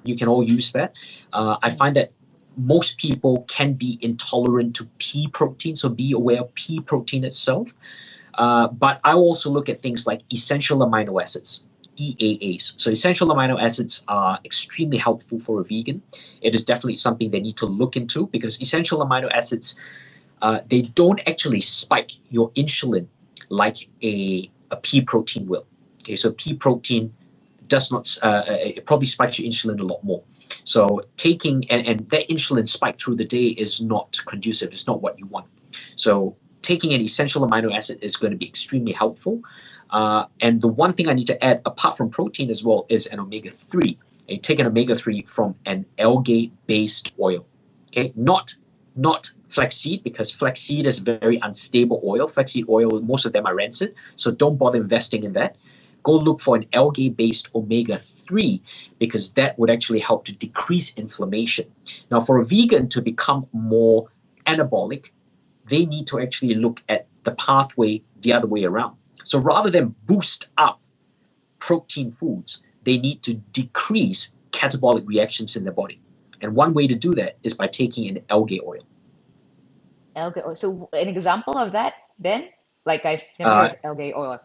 you can all use that. I find that most people can be intolerant to pea protein, so be aware of pea protein itself. But I also look at things like essential amino acids. EAAs. So essential amino acids are extremely helpful for a vegan. It is definitely something they need to look into, because essential amino acids, they don't actually spike your insulin like a pea protein will. Okay, so pea protein does not, it probably spikes your insulin a lot more. So taking, and that insulin spike through the day is not conducive, it's not what you want. So taking an essential amino acid is going to be extremely helpful. And the one thing I need to add, apart from protein as well, is an omega-3. And you take an omega-3 from an algae-based oil. Okay, not flaxseed, because flaxseed is a very unstable oil. Flaxseed oil, most of them are rancid, so don't bother investing in that. Go look for an algae-based omega-3, because that would actually help to decrease inflammation. Now, for a vegan to become more anabolic, they need to actually look at the pathway the other way around. So rather than boost up protein foods, they need to decrease catabolic reactions in their body. And one way to do that is by taking an algae oil. Algae oil. So an example of that, Ben? Like I've never heard Uh, of algae oil.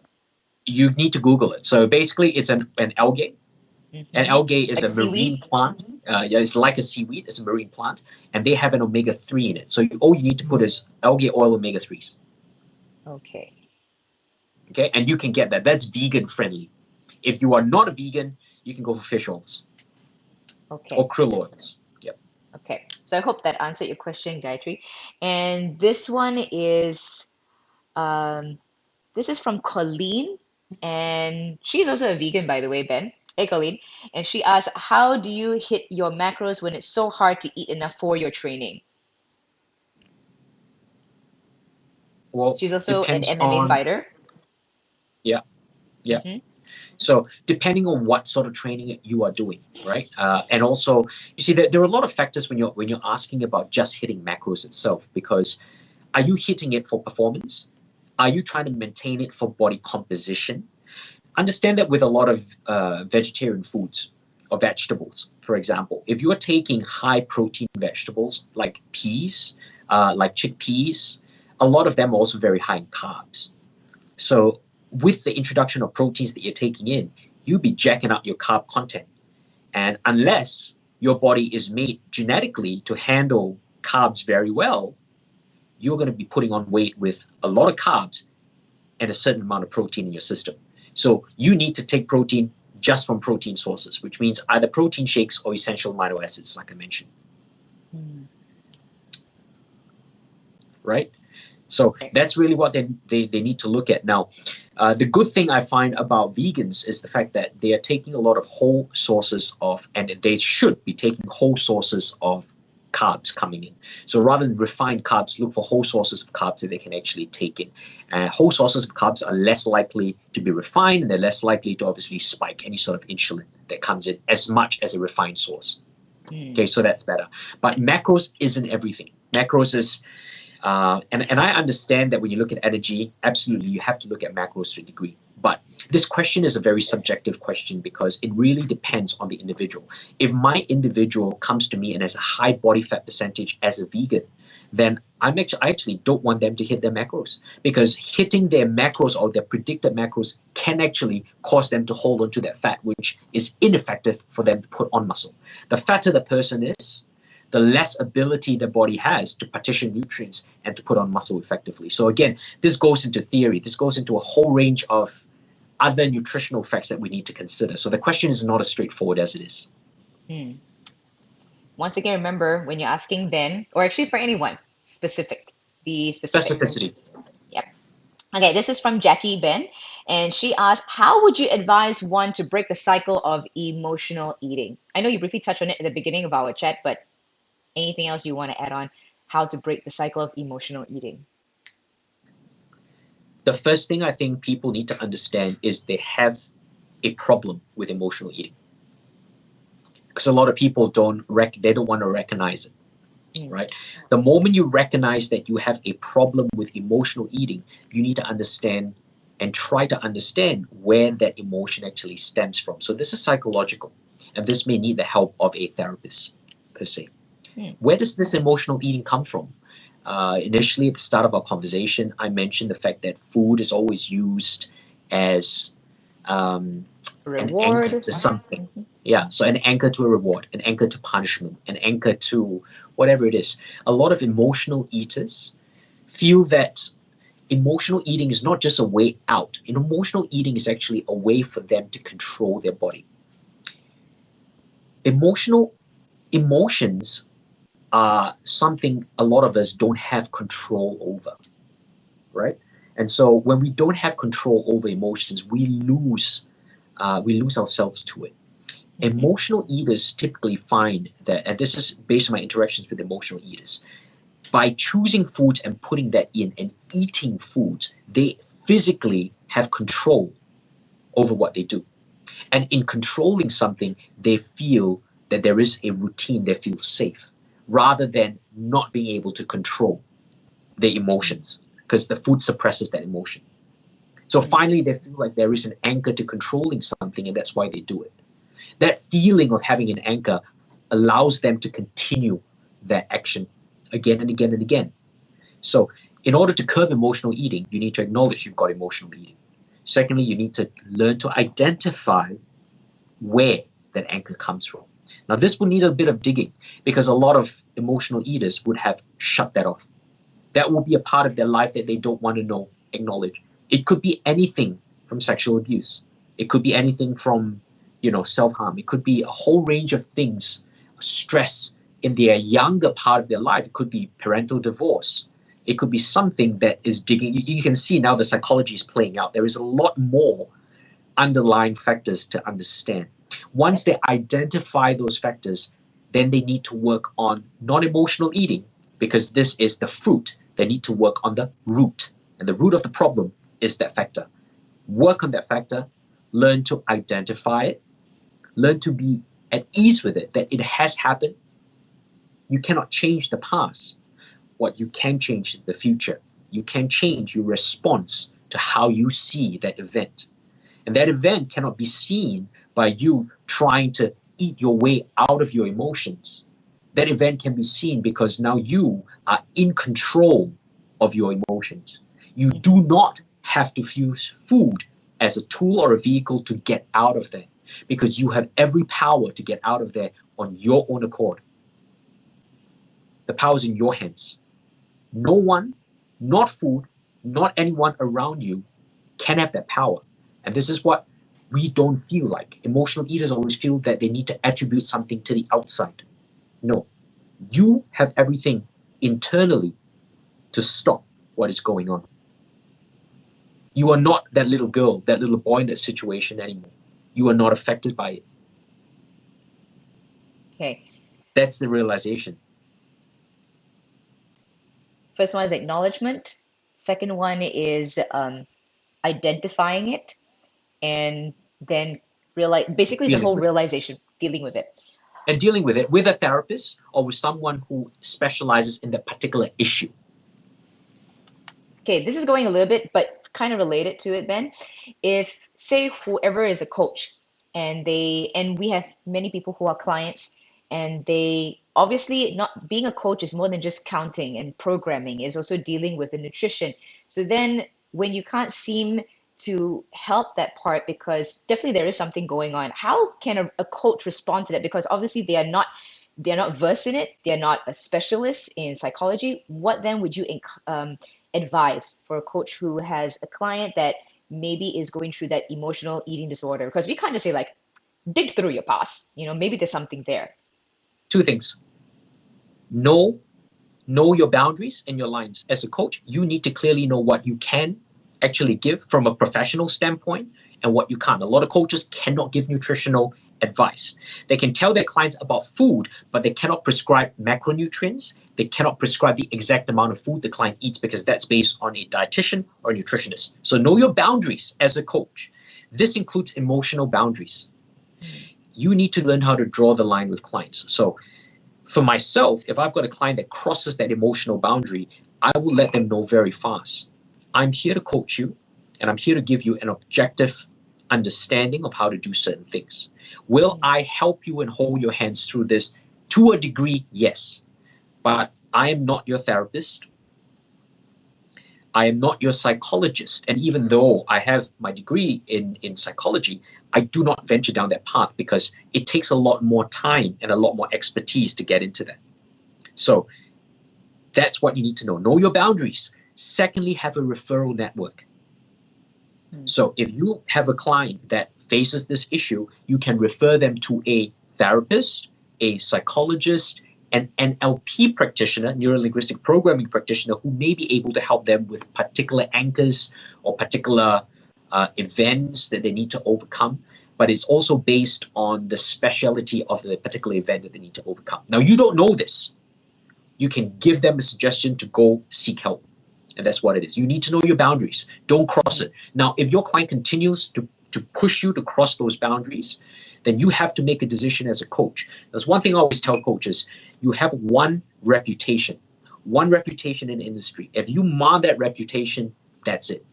you need to Google it. So basically, it's an algae. An Hmm. algae is Like a marine seaweed? plant. Yeah, it's like a seaweed. It's a marine plant, and they have an omega-3 in it. So all you need to put is algae oil omega-3s. Okay. Okay, and you can get that. That's vegan friendly. If you are not a vegan, you can go for fish oils or Okay. krill oils. Yep. Okay. So I hope that answered your question, Gayatri. And this one is um, this is from Colleen, and she's also a vegan, by the way, Ben. Hey, Colleen. And she asks, how do you hit your macros when it's so hard to eat enough for your training? Well, She's also an depends MMA on, fighter. yeah, yeah. Hmm. So depending on what sort of training you are doing, right? And also, you see that there are a lot of factors when you're asking about just hitting macros itself, because are you hitting it for performance? Are you trying to maintain it for body composition? Understand that with a lot of vegetarian foods or vegetables, for example, if you are taking high protein vegetables like peas, like chickpeas, a lot of them are also very high in carbs. So with the introduction of proteins that you're taking in, you'll be jacking up your carb content. And unless your body is made genetically to handle carbs very well, you're going to be putting on weight with a lot of carbs and a certain amount of protein in your system. So you need to take protein just from protein sources, which means either protein shakes or essential amino acids, like I mentioned, Mm. right? So Okay. that's really what they need to look at. Now, the good thing I find about vegans is the fact that they are taking a lot of whole sources of, and they should be taking whole sources of carbs coming in. So rather than refined carbs, look for whole sources of carbs that they can actually take in. Whole sources of carbs are less likely to be refined, and they're less likely to obviously spike any sort of insulin that comes in as much as a refined source. Mm. Okay, so that's better. But macros isn't everything. Macros is and I understand that when you look at energy, absolutely you have to look at macros to a degree. But this question is a very subjective question, because it really depends on the individual. If my individual comes to me and has a high body fat percentage as a vegan, then I actually don't want them to hit their macros, because hitting their macros or their predicted macros can actually cause them to hold on to that fat, which is ineffective for them to put on muscle. The fatter the person is, the less ability the body has to partition nutrients and to put on muscle effectively. So again, this goes into theory. This goes into a whole range of other nutritional facts that we need to consider. So the question is not as straightforward as it is. Mm. Once again, remember when you're asking Ben, or actually for anyone, specific, be specific. Specificity. Yep. Okay, this is from Jackie Ben, and she asked, how would you advise one to break the cycle of emotional eating? I know you briefly touched on it at the beginning of our chat, but anything else you want to add on how to break the cycle of emotional eating? The first thing I think people need to understand is they have a problem with emotional eating, because a lot of people they don't want to recognize it. Mm. Right? The moment you recognize that you have a problem with emotional eating, you need to understand and try to understand where that emotion actually stems from. So this is psychological, and this may need the help of a therapist per se. Mm. Where does this emotional eating come from? Initially, at the start of our conversation, I mentioned the fact that food is always used as an anchor Reward. to something. Yeah, so an anchor to a reward, an anchor to punishment, an anchor to whatever it is. A lot of emotional eaters feel that emotional eating is not just a way out. Emotional eating is actually a way for them to control their body. Emotions are something a lot of us don't have control over, right? And so when we don't have control over emotions, we lose ourselves to it. Emotional eaters typically find that, and this is based on my interactions with emotional eaters, by choosing foods and putting that in and eating foods, they physically have control over what they do. And in controlling something, they feel that there is a routine, they feel safe, rather than not being able to control their emotions, because the food suppresses that emotion. So finally, they feel like there is an anchor to controlling something, and that's why they do it. That feeling of having an anchor allows them to continue that action again and again and again. So in order to curb emotional eating, you need to acknowledge you've got emotional eating. Secondly, you need to learn to identify where that anchor comes from. Now, this will need a bit of digging because a lot of emotional eaters would have shut that off. That will be a part of their life that they don't want to know, acknowledge. It could be anything from sexual abuse. It could be anything from, self-harm. It could be a whole range of things, stress in their younger part of their life. It could be parental divorce. It could be something that is digging. You can see now the psychology is playing out. There is a lot more underlying factors to understand. Once they identify those factors, then they need to work on non-emotional eating, because this is the fruit. They need to work on the root. And the root of the problem is that factor. Work on that factor, learn to identify it, learn to be at ease with it, that it has happened. You cannot change the past. What you can change is the future. You can change your response to how you see that event. And that event cannot be seen by you trying to eat your way out of your emotions. That event can be seen because now you are in control of your emotions. You do not have to use food as a tool or a vehicle to get out of there, because you have every power to get out of there on your own accord. The power is in your hands. No one, not food, not anyone around you can have that power. And this is what we don't feel like. Emotional eaters always feel that they need to attribute something to the outside. No, you have everything internally to stop what is going on. You are not that little girl, that little boy in that situation anymore. You are not affected by it. Okay. That's the realization. First one is acknowledgement. Second one is identifying it, and then realize. Basically, it's a Dealing whole with it. realization, dealing with it. And dealing with it with a therapist or with someone who specializes in that particular issue. Okay, this is going a little bit, but kind of related to it, Ben. If, say, whoever is a coach, and we have many people who are clients, and they obviously, not being a coach is more than just counting and programming, is also dealing with the nutrition. So then when you can't seem to help that part, because definitely there is something going on, how can a coach respond to that? Because obviously they're not versed in it. They're not a specialist in psychology. What then would you advise for a coach who has a client that maybe is going through that emotional eating disorder? Because we kind of say, like, dig through your past. Maybe there's something there. Two things. Know your boundaries and your lines. As a coach, you need to clearly know what you can actually give from a professional standpoint and what you can't. A lot of coaches cannot give nutritional advice. They can tell their clients about food, but they cannot prescribe macronutrients. They cannot prescribe the exact amount of food the client eats, because that's based on a dietitian or a nutritionist. So know your boundaries as a coach. This includes emotional boundaries. You need to learn how to draw the line with clients. So for myself, if I've got a client that crosses that emotional boundary, I will let them know very fast. I'm here to coach you, and I'm here to give you an objective understanding of how to do certain things. Will I help you and hold your hands through this? To a degree, yes. But I am not your therapist. I am not your psychologist. And even though I have my degree in psychology, I do not venture down that path because it takes a lot more time and a lot more expertise to get into that. So that's what you need to know. Know your boundaries. Secondly, have a referral network. So if you have a client that faces this issue, you can refer them to a therapist, a psychologist, an NLP practitioner, neuro-linguistic programming practitioner, who may be able to help them with particular anchors or particular events that they need to overcome. But it's also based on the speciality of the particular event that they need to overcome. Now, you don't know this. You can give them a suggestion to go seek help. And that's what it is. You need to know your boundaries. Don't cross it. Now, if your client continues to push you to cross those boundaries, then you have to make a decision as a coach. There's one thing I always tell coaches: you have one reputation in the industry. If you mar that reputation, that's it.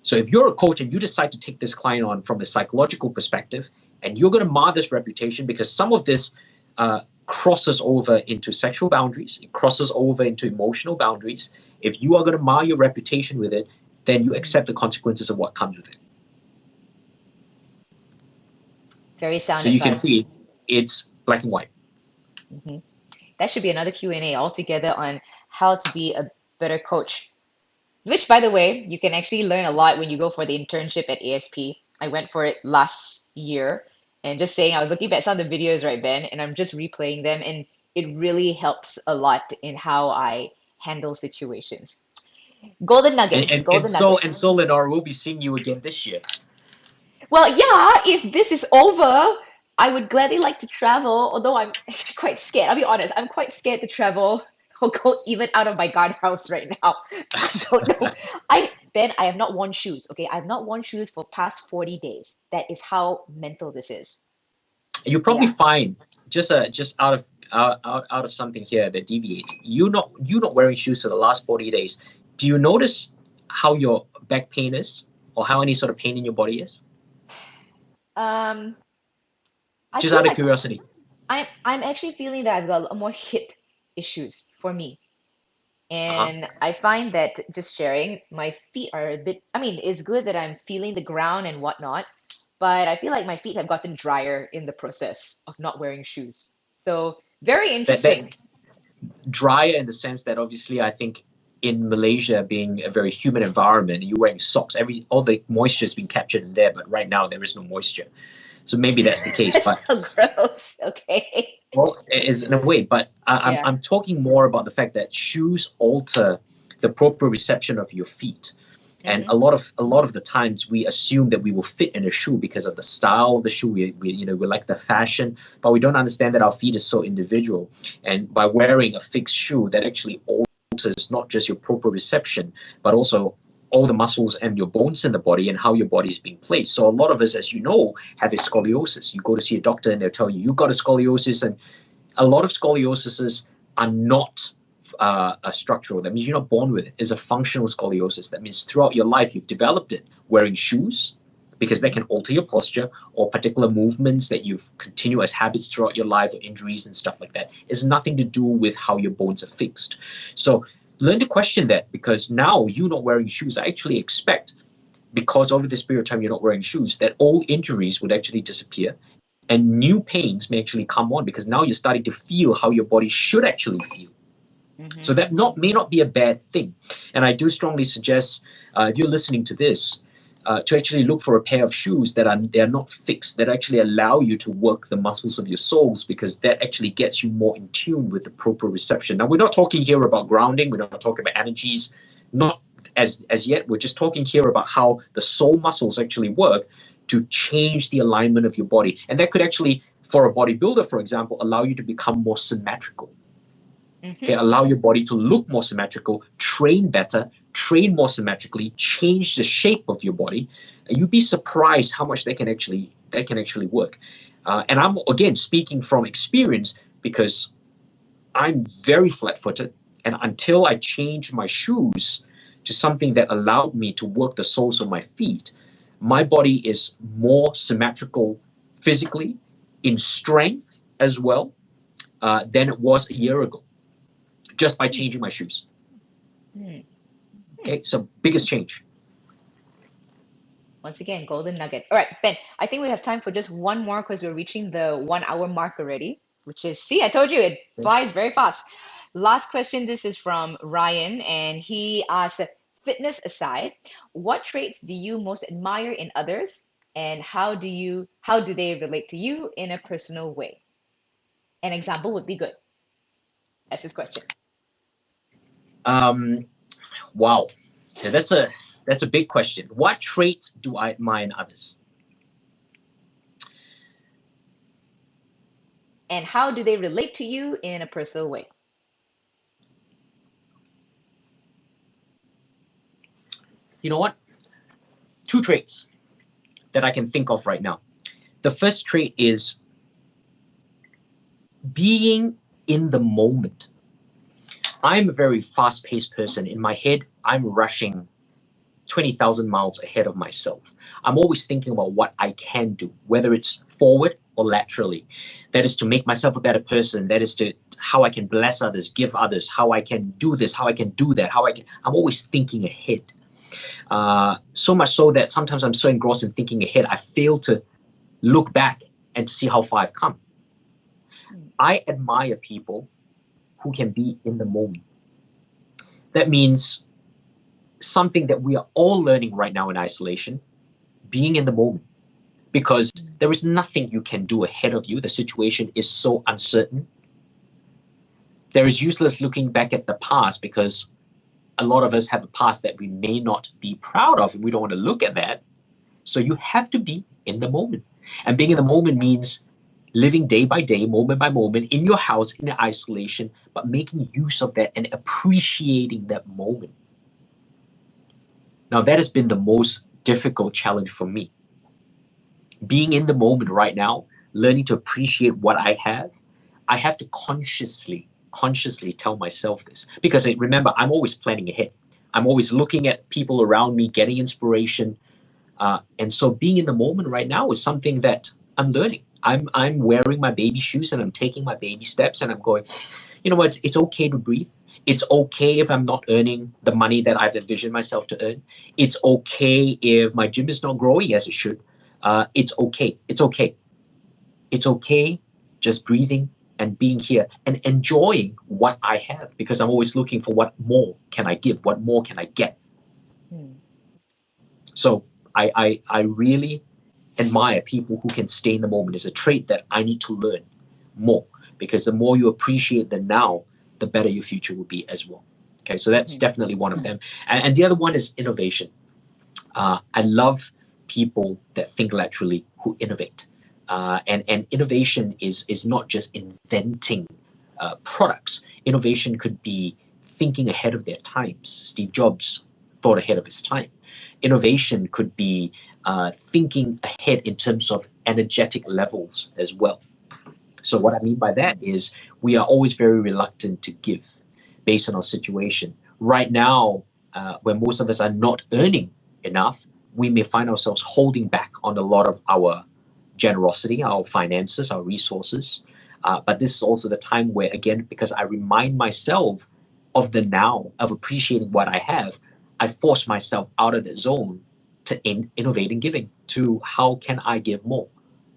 So if you're a coach and you decide to take this client on from a psychological perspective, and you're going to mar this reputation because some of this crosses over into sexual boundaries, it crosses over into emotional boundaries. If you are going to mar your reputation with it, then you accept the consequences of what comes with it. Very sound So you can advice. see it's black and white. That should be another Q&A altogether on how to be a better coach. Which, by the way, you can actually learn a lot when you go for the internship at ASP. I went for it last year, and just saying, I was looking at some of the videos, right, Ben, and I'm just replaying them, and it really helps a lot in how I handle situations. Golden And, nuggets, and, and golden so nuggets. and so Lenore, we'll be seeing you again this year. Well, yeah, if this is over, I would gladly like to travel, although I'm actually quite scared. I'll be honest, I'm quite scared to travel or go even out of my guardhouse right now. I don't know. Ben, I have not worn shoes, okay? I have not worn shoes for past 40 days. That is how mental this is. You're probably Yeah. fine. Just out of something here that deviates. You not wearing shoes for the last 40 days. Do you notice how your back pain is, or how any sort of pain in your body is? Um, I Just feel out of like curiosity. I'm actually feeling that I've got a lot more hip issues for me. Uh-huh. And I find that just sharing, my feet are a bit, I mean, it's good that I'm feeling the ground and whatnot, but I feel like my feet have gotten drier in the process of not wearing shoes. So very interesting. That drier in the sense that obviously I think in Malaysia being a very humid environment, you're wearing socks. All the moisture has been captured in there, but right now there is no moisture. So maybe that's the case. But That's so gross. Okay. well, it is in a way, but Yeah. I'm talking more about the fact that shoes alter the proprioception of your feet. And Hmm. a lot of the times we assume that we will fit in a shoe because of the style of the shoe. We like the fashion, but we don't understand that our feet is so individual. And by wearing a fixed shoe, that actually alters not just your proprioception, but also all the muscles and your bones in the body and how your body is being placed. So a lot of us, as you know, have a scoliosis. You go to see a doctor and they'll tell you got a scoliosis, and a lot of scolioses are not a structural. That means you're not born with it. It's a functional scoliosis. That means throughout your life you've developed it wearing shoes, because they can alter your posture, or particular movements that you've continued as habits throughout your life, or injuries and stuff like that. It's nothing to do with how your bones are fixed. So learn to question that, because now you not wearing shoes, I actually expect, because over this period of time you're not wearing shoes, that old injuries would actually disappear and new pains may actually come on, because now you're starting to feel how your body should actually feel. So Hmm. that may not be a bad thing. And I do strongly suggest, if you're listening to this, to actually look for a pair of shoes that are not fixed, that actually allow you to work the muscles of your soles, because that actually gets you more in tune with the proprioception. Now, we're not talking here about grounding. We're not talking about energies. Not as yet. We're just talking here about how the sole muscles actually work to change the alignment of your body. And that could actually, for a bodybuilder, for example, allow you to become more symmetrical. Okay, Hmm. allow your body to look more symmetrical, train better, train more symmetrically, change the shape of your body, and you'd be surprised how much they can actually work. And I'm again speaking from experience, because I'm very flat-footed, and until I changed my shoes to something that allowed me to work the soles of my feet, my body is more symmetrical physically, in strength as well, than it was a year ago, just by changing my shoes. Hmm. Okay, so biggest change. Once again, golden nugget. All right, Ben, I think we have time for just one more because we're reaching the 1 hour mark already, which is, see, I told you it flies very fast. Last question. This is from Ryan, and he asks, fitness aside, what traits do you most admire in others, and how do they relate to you in a personal way? An example would be good. That's his question. Um, wow, yeah, that's a big question. What traits do I admire in others? And how do they relate to you in a personal way? You know what? Two traits that I can think of right now. The first trait is being in the moment. I'm a very fast paced person. In my head, I'm rushing 20,000 miles ahead of myself. I'm always thinking about what I can do, whether it's forward or laterally. That is to make myself a better person. That is to how I can bless others, give others, how I can do this, how I can do that, I'm always thinking ahead. So much so that sometimes I'm so engrossed in thinking ahead, I fail to look back and to see how far I've come. Hmm. I admire people who can be in the moment. That means something that we are all learning right now in isolation, being in the moment. Because there is nothing you can do ahead of you. The situation is so uncertain. There is useless looking back at the past because a lot of us have a past that we may not be proud of, and we don't want to look at that. So you have to be in the moment. And being in the moment means living day by day, moment by moment, in your house, in isolation, but making use of that and appreciating that moment. Now, that has been the most difficult challenge for me. Being in the moment right now, learning to appreciate what I have to consciously tell myself this because remember, I'm always planning ahead. I'm always looking at people around me, getting inspiration, and so being in the moment right now is something that I'm learning. I'm wearing my baby shoes and I'm taking my baby steps and I'm going. You know what? It's okay to breathe. It's okay if I'm not earning the money that I've envisioned myself to earn. It's okay if my gym is not growing as it should. It's okay. It's okay. It's okay just breathing and being here and enjoying what I have because I'm always looking for what more can I give? What more can I get? Hmm. So I really admire people who can stay in the moment. It's a trait that I need to learn more because the more you appreciate the now, the better your future will be as well. Okay, so that's Hmm. definitely one of them. And the other one is innovation. I love people that think laterally, who innovate. And innovation is not just inventing products. Innovation could be thinking ahead of their times. Steve Jobs thought ahead of his time. Innovation could be thinking ahead in terms of energetic levels as well. So what I mean by that is we are always very reluctant to give based on our situation. Right now, when most of us are not earning enough, we may find ourselves holding back on a lot of our generosity, our finances, our resources. But this is also the time where, again, because I remind myself of the now, of appreciating what I have, I force myself out of the zone to innovate in giving, to how can I give more?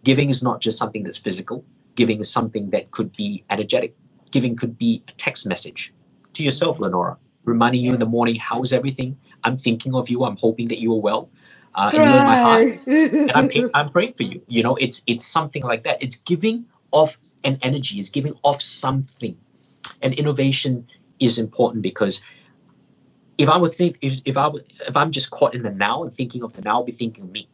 Giving is not just something that's physical. Giving is something that could be energetic. Giving could be a text message to yourself, Hmm. Lenora, reminding you in Yeah. the morning, how's everything? I'm thinking of you. I'm hoping that you are well. And you're in my heart Cry. and I'm praying for you. You know, it's something like that. It's giving off an energy. It's giving off something. And innovation is important because if I would think if I'm just caught in the now and thinking of the now, I'll be thinking of me.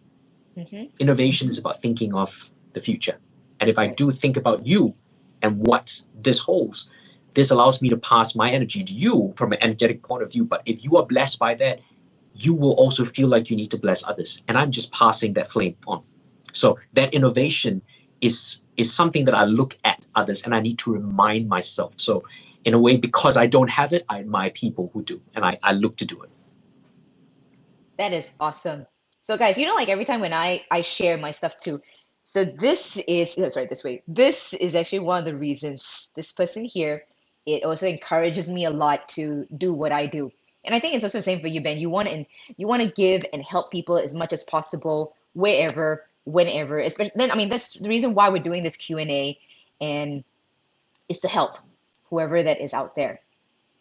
Hmm. Innovation is about thinking of the future. And if I Right. do think about you and what this holds, this allows me to pass my energy to you from an energetic point of view. But if you are blessed by that, you will also feel like you need to bless others. And I'm just passing that flame on. So that innovation is something that I look at others and I need to remind myself. So in a way, because I don't have it, I admire people who do, and I look to do it. That is awesome. So guys, like every time when I share my stuff too. So this is sorry, this way. This is actually one of the reasons this person here, it also encourages me a lot to do what I do. And I think it's also the same for you, Ben. You want to give and help people as much as possible, wherever, whenever. Especially then, I mean, that's the reason why we're doing this Q&A, and is to help whoever that is out there.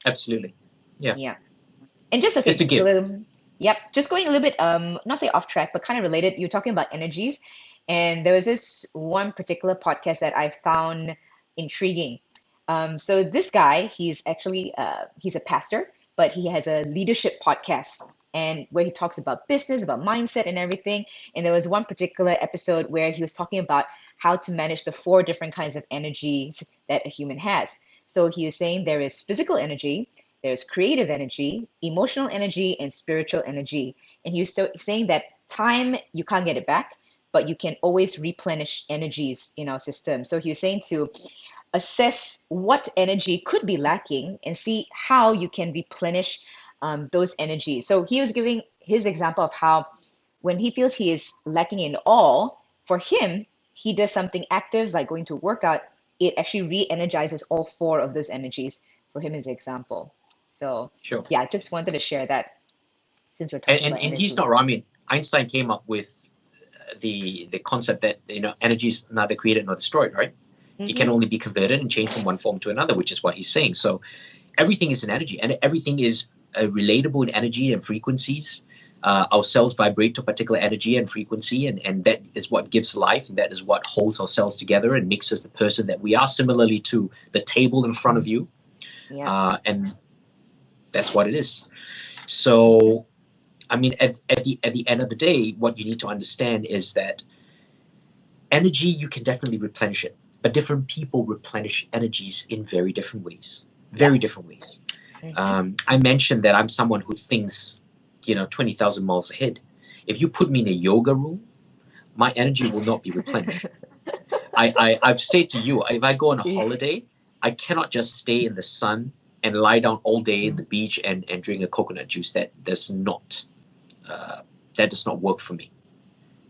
Absolutely. Yeah. Yeah. And just It's okay, to give. yep, just going a little bit not say off track, but kind of related. You're talking about energies, and there was this one particular podcast that I found intriguing. So this guy, he's actually he's a pastor, but he has a leadership podcast, and where he talks about business, about mindset, and everything. And there was one particular episode where he was talking about how to manage the four different kinds of energies that a human has. So he was saying there is physical energy, there's creative energy, emotional energy, and spiritual energy. And he was saying that time, you can't get it back, but you can always replenish energies in our system. So he was saying to assess what energy could be lacking and see how you can replenish those energies. So he was giving his example of how when he feels he is lacking in all, for him, he does something active like going to workout, it actually re-energizes all four of those energies for him as an example. So Sure. yeah, I just wanted to share that since we're And, talking and about and he's energy. not wrong. I mean, Einstein came up with the concept that energy is neither created nor destroyed, right? It can Mm-hmm. only be converted and changed from one form to another, which is what he's saying. So everything is an energy, and everything is relatable in energy and frequencies. Our cells vibrate to particular energy and frequency, and that is what gives life, and that is what holds our cells together and makes us the person that we are, similarly to the table in front of you. Yeah. And that's what it is. So, I mean, at the end of the day, what you need to understand is that energy, you can definitely replenish it, but different people replenish energies in very different ways. Yeah. Very different ways. Mm-hmm. I mentioned that I'm someone who thinks, 20,000 miles ahead. If you put me in a yoga room, my energy will not be replenished. I've said to you, if I go on a holiday, I cannot just stay in the sun and lie down all day in the beach and drink a coconut juice. That does not work for me,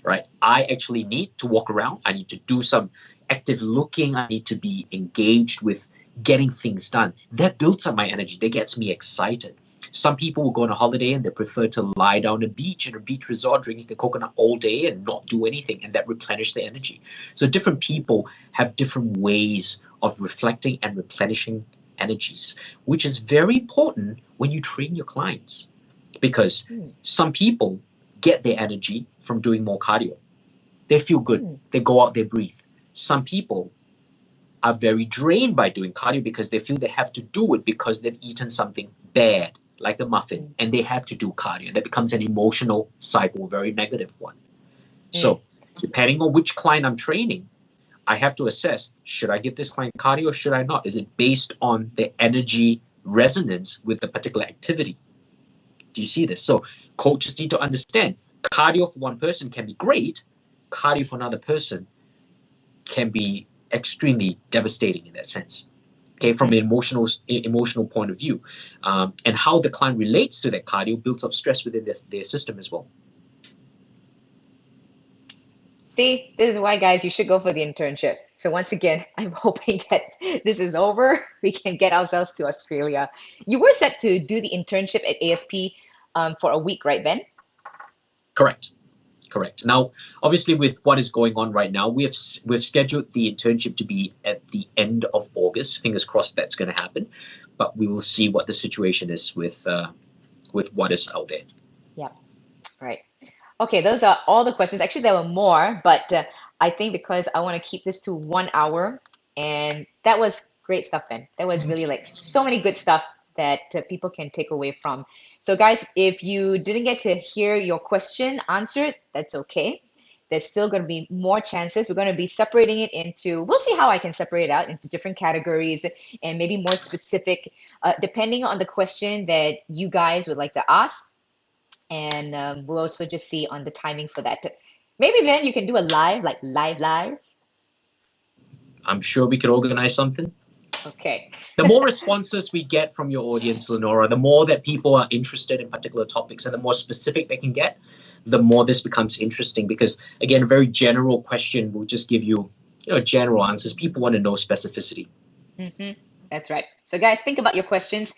right? I actually need to walk around. I need to do some active looking. I need to be engaged with getting things done. That builds up my energy. That gets me excited. Some people will go on a holiday and they prefer to lie down on a beach in a beach resort, drinking a coconut all day and not do anything, and that replenish their energy. So different people have different ways of reflecting and replenishing energies, which is very important when you train your clients, because some people get their energy from doing more cardio. They feel good. They go out, they breathe. Some people are very drained by doing cardio because they feel they have to do it because they've eaten something bad, like a muffin, and they have to do cardio. That becomes an emotional cycle, a very negative one. So, depending on which client I'm training, I have to assess, should I give this client cardio or should I not? Is it based on the energy resonance with the particular activity? Do you see this? So coaches need to understand cardio for one person can be great, cardio for another person can be extremely devastating in that sense. Okay, from an emotional point of view, and how the client relates to that cardio builds up stress within their system as well. See, this is why, guys, you should go for the internship. So once again, I'm hoping that this is over. We can get ourselves to Australia. You were set to do the internship at ASP for a week, right, Ben? Correct. Now, obviously, with what is going on right now, we've scheduled the internship to be at the end of August. Fingers crossed that's going to happen, but we will see what the situation is with what is out there. Yeah, right. Okay, those are all the questions. Actually, there were more, but I think because I want to keep this to 1 hour, and that was great stuff, Ben. That was really like so many good stuff that people can take away from. So, guys, if you didn't get to hear your question answered, that's okay. There's still going to be more chances. We're going to be separating it into, we'll see how I can separate it out into different categories and maybe more specific, depending on the question that you guys would like to ask. And we'll also just see on the timing for that. Maybe then you can do a live, like live. I'm sure we could organize something. Okay. The more responses we get from your audience, Linora, the more that people are interested in particular topics and the more specific they can get, the more this becomes interesting. Because, again, a very general question will just give you, general answers. People want to know specificity. Mm-hmm. That's right. So, guys, think about your questions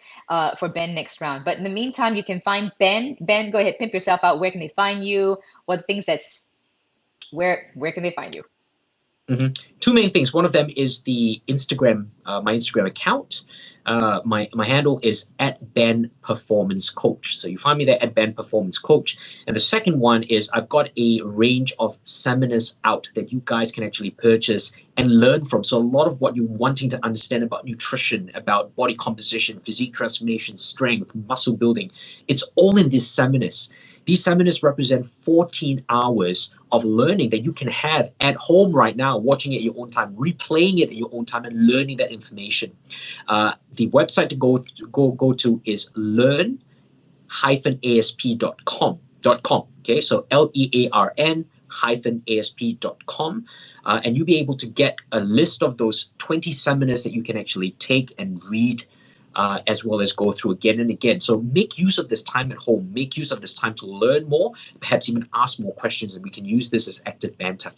for Ben next round. But in the meantime, you can find Ben. Ben, go ahead, pimp yourself out. Where can they find you? What things that's where can they find you? Mhm. Two main things. One of them is the Instagram, my Instagram account. My handle is at Ben Performance Coach. So you find me there at Ben Performance Coach. And the second one is I've got a range of seminars out that you guys can actually purchase and learn from. So a lot of what you're wanting to understand about nutrition, about body composition, physique transformation, strength, muscle building, it's all in these seminars. These seminars represent 14 hours of learning that you can have at home right now, watching it at your own time, replaying it at your own time, and learning that information. The website to go to is learn-asp.com. Okay, so learn-asp.com. And you'll be able to get a list of those 20 seminars that you can actually take and read, as well as go through again and again. So make use of this time at home. Make use of this time to learn more, perhaps even ask more questions, and we can use this as active banter.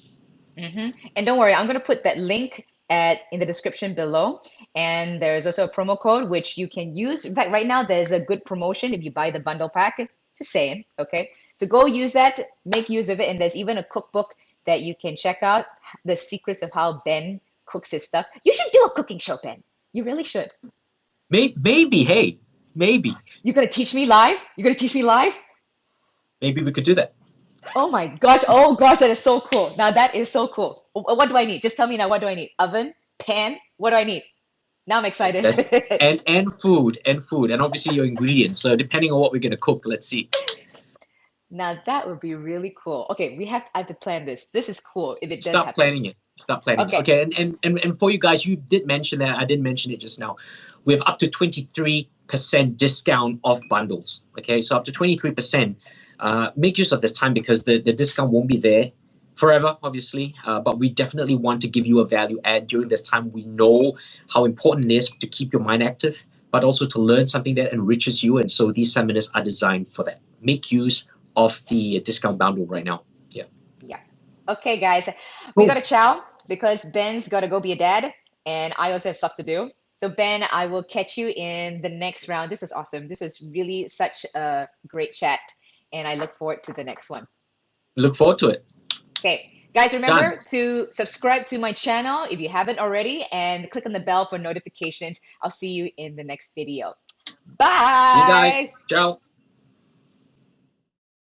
And don't worry, I'm going to put that link in the description below. And there's also a promo code which you can use. In fact, right now there's a good promotion if you buy the bundle pack. Just saying, okay? So go use that, make use of it. And there's even a cookbook that you can check out, the secrets of how Ben cooks his stuff. You should do a cooking show, Ben. You really should. Maybe, hey, maybe, You're going to teach me live? You're going to teach me live? maybe we could do that. Oh my gosh. Oh gosh, that is so cool. Now that is so cool. What do I need? Just tell me now, what do I need? Oven? Pan? What do I need? Now I'm excited. That's and food and obviously your ingredients. So depending on what we're gonna cook, let's see. Now that would be really cool. Okay, I have to plan this. This is cool if it does Start happen. planning it. Start planning it. Okay. Okay, and for you guys, you did mention that I didn't mention it just now. We have up to 23% discount off bundles. Okay, so up to 23%. Make use of this time because the discount won't be there forever, obviously. But we definitely want to give you a value add during this time. We know how important it is to keep your mind active, but also to learn something that enriches you. And so these seminars are designed for that. Make use of the discount bundle right now. Yeah. Yeah. Okay, guys. We got Cool. to chow because Ben's got to go be a dad, and I also have stuff to do. So, Ben, I will catch you in the next round. This was awesome. This was really such a great chat, and I look forward to the next one. Look forward to it. Okay, guys, Done. remember to subscribe to my channel if you haven't already, and click on the bell for notifications. I'll see you in the next video. See you guys. Bye. Ciao.